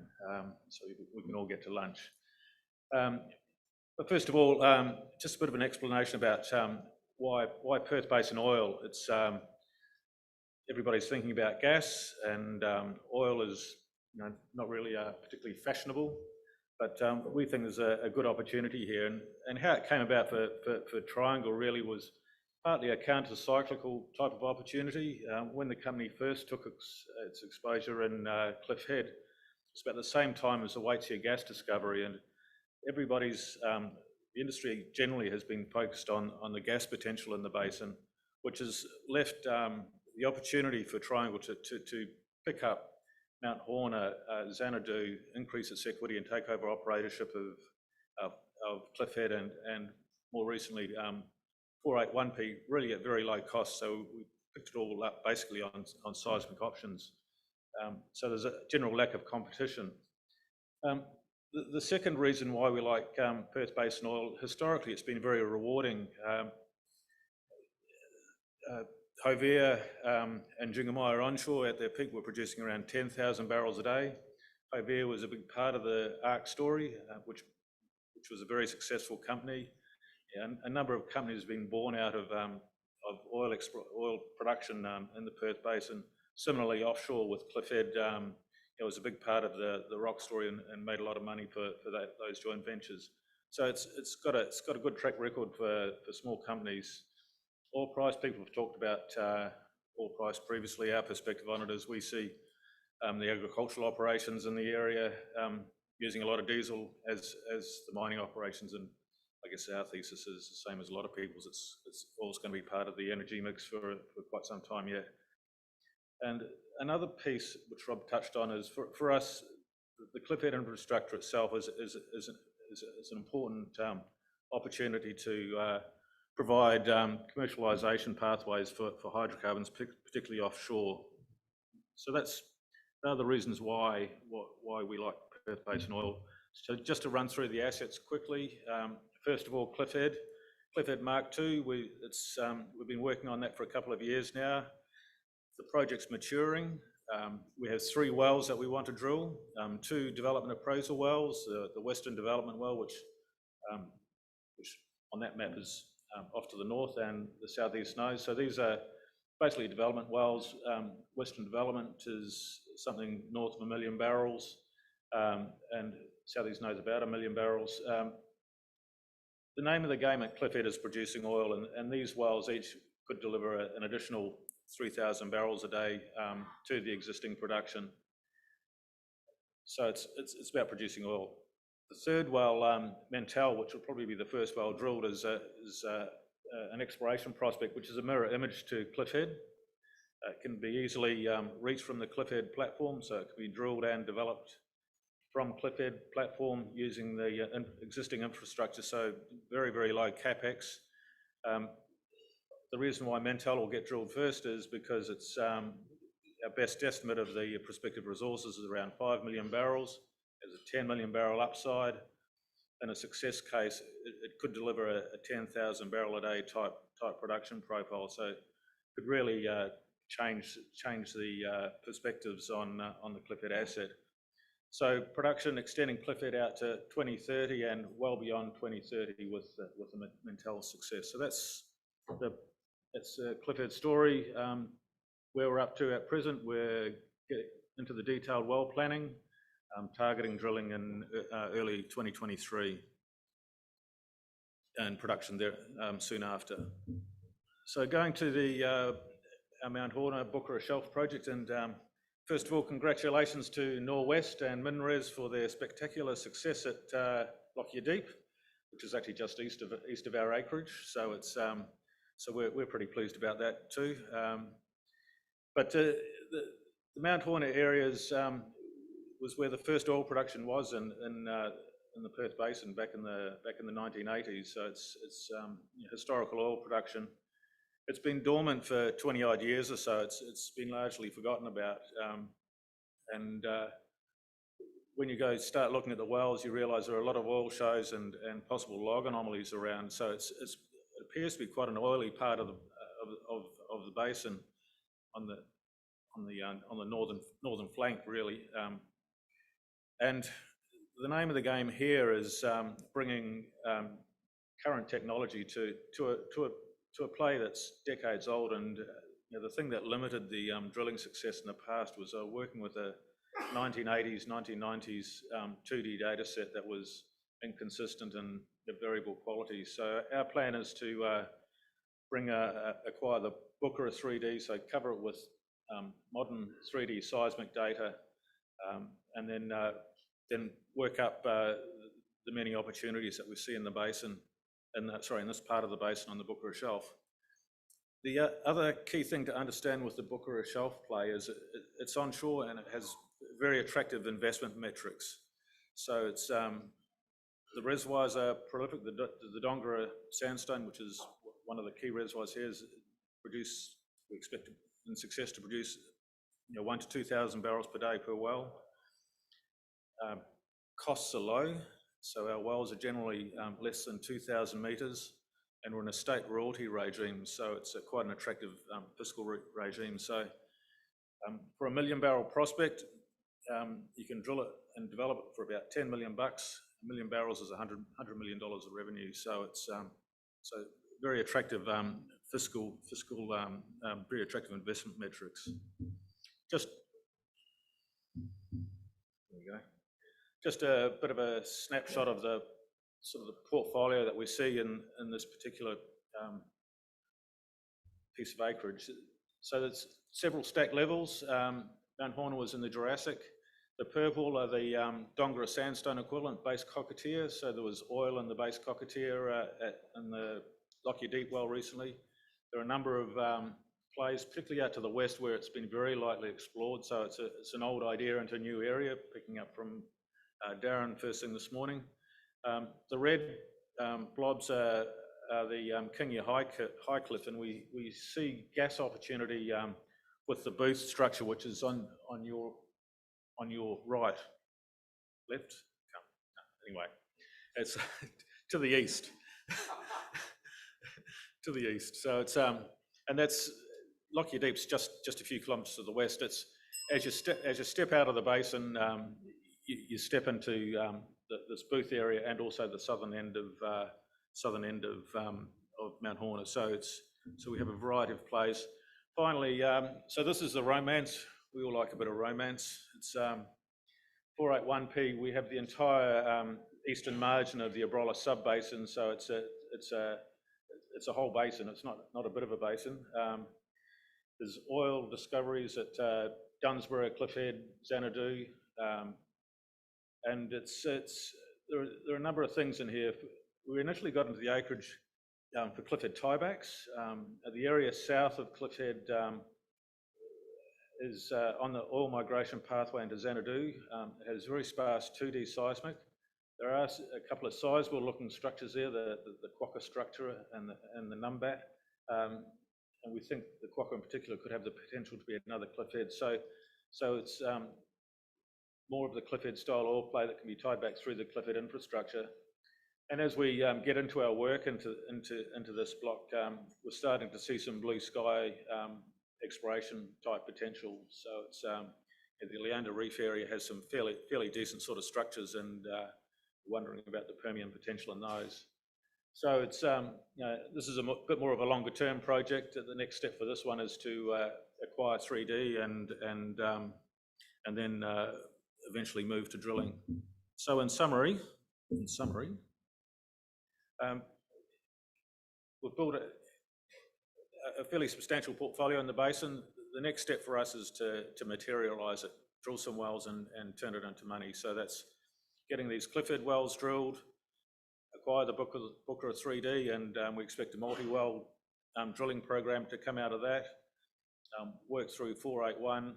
so we can all get to lunch. But first of all, just a bit of an explanation about why Perth Basin oil. It's everybody's thinking about gas, and oil is not really particularly fashionable, but we think there's a good opportunity here, and how it came about for Triangle really was partly a counter-cyclical type of opportunity. When the company first took its exposure in Cliffhead, it's about the same time as the Waitsia gas discovery, and everybody's, the industry generally has been focused on the gas potential in the basin, which has left the opportunity for Triangle to pick up Mount Horner, Xanadu increase its equity and take over operatorship of Cliffhead and more recently 481p, really at very low cost. So we picked it all up basically on seismic options. So there's a general lack of competition. The second reason why we like Perth Basin oil, historically it's been very rewarding. Hovere and Jingamaya onshore at their peak were producing around 10,000 barrels a day. Hovere was a big part of the ARC story, which was a very successful company. And a number of companies have been born out of oil production in the Perth Basin. Similarly, offshore with Cliffhead, it was a big part of the rock story and made a lot of money for those joint ventures. So it's got a good track record for small companies. Oil price, people have talked about oil price previously. Our perspective on it is we see the agricultural operations in the area using a lot of diesel as the mining operations, and I guess our thesis is the same as a lot of people's. It's always going to be part of the energy mix for quite some time yet. And another piece which Rob touched on is for us, the Cliffhead infrastructure itself is an important opportunity to provide commercialisation pathways for hydrocarbons, particularly offshore. So that's another reasons why we like Perth Basin oil. So just to run through the assets quickly, first of all, Cliffhead Mark II. We've been working on that for a couple of years now. The project's maturing. We have 3 wells that we want to drill, 2 development appraisal wells, the Western Development Well, which on that map is off to the north, and the Southeast Nose. So these are basically development wells. Western Development is something north of 1 million barrels, and Southeast Nose about 1 million barrels. The name of the game at Cliffhead is producing oil, and these wells each could deliver an additional 3,000 barrels a day to the existing production. So it's about producing oil. The third well, Mentel, which will probably be the first well drilled, is an exploration prospect, which is a mirror image to Cliffhead. It can be easily reached from the Cliffhead platform, so it can be drilled and developed from Cliffhead platform using the existing infrastructure, so very, very low capex. The reason why Mentel will get drilled first is because it's our best estimate of the prospective resources is around 5 million barrels. There's a 10 million barrel upside. In a success case, it could deliver a 10,000 barrel a day type production profile. So it could really change the perspectives on the Cliffhead asset. So production extending Cliffhead out to 2030 and well beyond 2030 with the Mentel success. So that's the Cliffhead story. Where we're up to at present, we're getting into the detailed well planning, targeting drilling in early 2023 and production there soon after. So going to the our Mount Horner Buckera Shelf project, and first of all, congratulations to Norwest and MinRes for their spectacular success at Lockyer Deep, which is actually just east of our acreage. So it's so we're pretty pleased about that too. But the Mount Horner areas was where the first oil production was in the Perth Basin back in the 1980s. So it's historical oil production. It's been dormant for 20 odd years or so. It's been largely forgotten about. When you start looking at the wells, you realise there are a lot of oil shows and possible log anomalies around. So it appears to be quite an oily part of the basin on the northern flank, really. And the name of the game here is bringing current technology to a play that's decades old. And the thing that limited the drilling success in the past was working with a 1980s, 1990s 2D data set that was inconsistent and of variable quality. So our plan is to acquire the Buckera 3D, so cover it with modern 3D seismic data, and then work up the many opportunities that we see in the basin, in this part of the basin on the Buckera Shelf. The other key thing to understand with the Buckera Shelf play is it's onshore and it has very attractive investment metrics. So it's the reservoirs are prolific. The Dongara sandstone, which is one of the key reservoirs here, we expect in success to produce 1 to 2,000 barrels per day per well. Costs are low, so our wells are generally less than 2,000 metres, and we're in a state royalty regime, so it's quite an attractive fiscal regime. So for a $1 million barrel prospect, you can drill it and develop it for about 10 million bucks. 1 million barrels is $100 million of revenue, so it's very attractive fiscal, very attractive investment metrics. There we go. Just a bit of a snapshot of the sort of the portfolio that we see in this particular piece of acreage. So there's several stack levels. Mount Horner was in the Jurassic. The purple are the Dongara sandstone equivalent base cockatier. So there was oil in the base cockatier in the Lockyer Deep well recently. There are a number of plays, particularly out to the west, where it's been very lightly explored. So it's an old idea into a new area, picking up from Darren first thing this morning. The red blobs are the Kingia High Cliff, and we see gas opportunity with the Booth structure, which is on your right, left. Anyway, it's to the east. To the east. So it's and that's Lockyer Deep's just a few kilometres to the west. It's as you step out of the basin, you step into this Booth area and also the southern end of Mount Horner. So we have a variety of plays. Finally, so this is the romance. We all like a bit of romance. It's 481p. We have the entire eastern margin of the Abrolla sub-basin. So it's a whole basin. It's not a bit of a basin. There's oil discoveries at Dunsborough, Cliffhead, Xanadu, and there are a number of things in here. We initially got into the acreage for Cliffhead tiebacks. The area south of Cliffhead is on the oil migration pathway into Xanadu. It has very sparse 2D seismic. There are a couple of sizable looking structures there, the Quokka structure and the Numbat. And we think the Quokka in particular could have the potential to be another Cliffhead. So it's more of the Cliffhead style oil play that can be tied back through the Cliffhead infrastructure. And as we get into our work into this block, we're starting to see some blue sky exploration type potential. So it's the Leander Reef area has some fairly decent sort of structures, and wondering about the Permian potential in those. So it's this is a bit more of a longer term project. The next step for this one is to acquire 3D and then eventually move to drilling. So in summary, we've built a fairly substantial portfolio in the basin. The next step for us is to materialise it, drill some wells and turn it into money. So that's getting these Cliffhead wells drilled, acquire the Booker 3D, and we expect a multi-well drilling program to come out of that. Work through 481,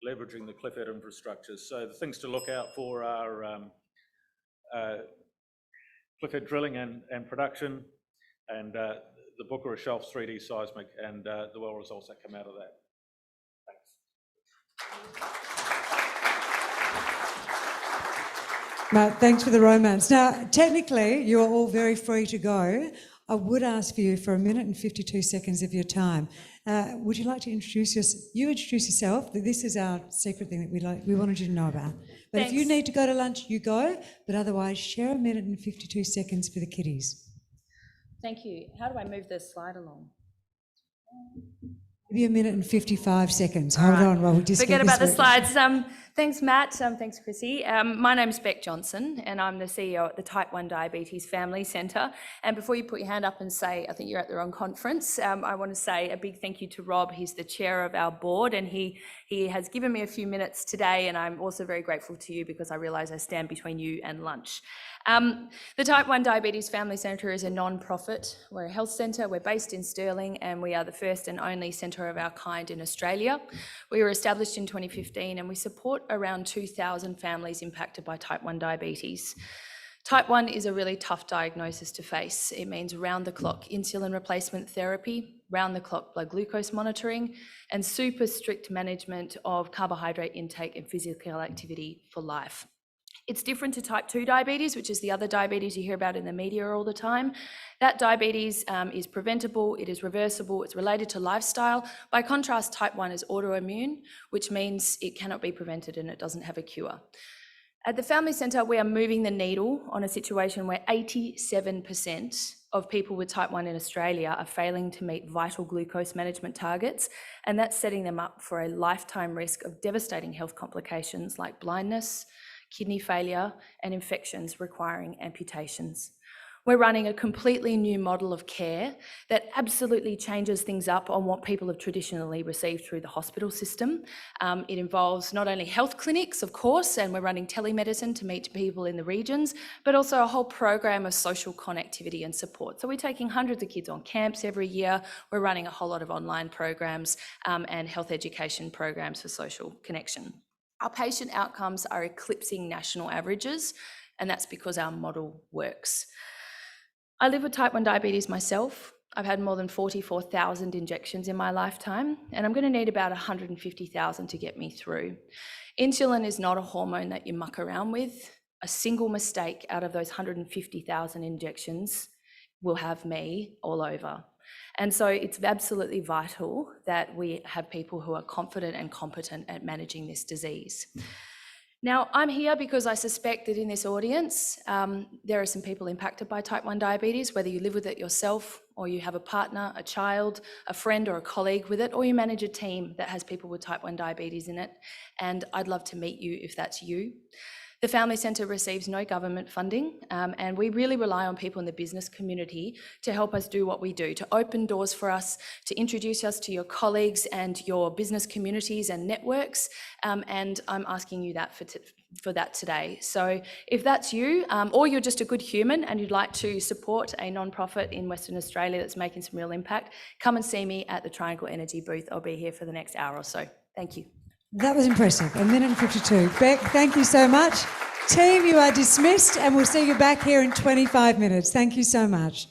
leveraging the Cliffhead infrastructure. So the things to look out for are Cliffhead drilling and production, and the Booker Shelf 3D seismic, and the well results that come out of that. Matt, thanks for the romance. Now, technically, you're all very free to go. I would ask for you for 1 minute and 52 seconds of your time. Would you like to introduce yourself? This is our secret thing that we wanted you to know about. But Thanks. If you need to go to lunch, you go. But otherwise, share 1 minute and 52 seconds for the kiddies. Thank you. How do I move this slide along? Maybe 1 minute and 55 seconds. Hold on while we just forget get this about the working. slides. Thanks, Matt. Thanks, Chrissy. My name's Beck Johnson, and I'm the CEO at the Type 1 Diabetes Family Centre. And before you put your hand up and say, I think you're at the wrong conference, I want to say a big thank you to Rob. He's the chair of our board, and he has given me a few minutes today, and I'm also very grateful to you because I realise I stand between you and lunch. The Type 1 Diabetes Family Centre is a non-profit. We're a health centre. We're based in Stirling, and we are the first and only centre of our kind in Australia. We were established in 2015, and we support support around 2,000 families impacted by type 1 diabetes. Type 1 is a really tough diagnosis to face. It means round-the-clock insulin replacement therapy, round-the-clock blood glucose monitoring, and super strict management of carbohydrate intake and physical activity for life. It's different to type 2 diabetes, which is the other diabetes you hear about in the media all the time. That diabetes is preventable, it is reversible, it's related to lifestyle. By contrast, type 1 is autoimmune, which means it cannot be prevented and it doesn't have a cure. At the Family Centre, we are moving the needle on a situation where 87% of people with type 1 in Australia are failing to meet vital glucose management targets, and that's setting them up for a lifetime risk of devastating health complications like blindness, kidney failure, and infections requiring amputations. We're running a completely new model of care that absolutely changes things up on what people have traditionally received through the hospital system. It involves not only health clinics, of course, and we're running telemedicine to meet people in the regions, but also a whole program of social connectivity and support. So we're taking hundreds of kids on camps every year. We're running a whole lot of online programs and health education programs for social connection. Our patient outcomes are eclipsing national averages, and that's because our model works. I live with type 1 diabetes myself. I've had more than 44,000 injections in my lifetime, and I'm going to need about 150,000 to get me through. Insulin is not a hormone that you muck around with. A single mistake out of those 150,000 injections will have me all over. And so it's absolutely vital that we have people who are confident and competent at managing this disease. Now, I'm here because I suspect that in this audience, there are some people impacted by type 1 diabetes, whether you live with it yourself, or you have a partner, a child, a friend, or a colleague with it, or you manage a team that has people with type 1 diabetes in it. And I'd love to meet you if that's you. The Family Centre receives no government funding, and we really rely on people in the business community to help us do what we do, to open doors for us, to introduce us to your colleagues and your business communities and networks, and I'm asking you that for that today. So if that's you, or you're just a good human and you'd like to support a non-profit in Western Australia that's making some real impact, come and see me at the Triangle Energy booth. I'll be here for the next hour or so. Thank you. That was impressive. 1 minute and 52. Beck, thank you so much. Team, you are dismissed, and we'll see you back here in 25 minutes. Thank you so much.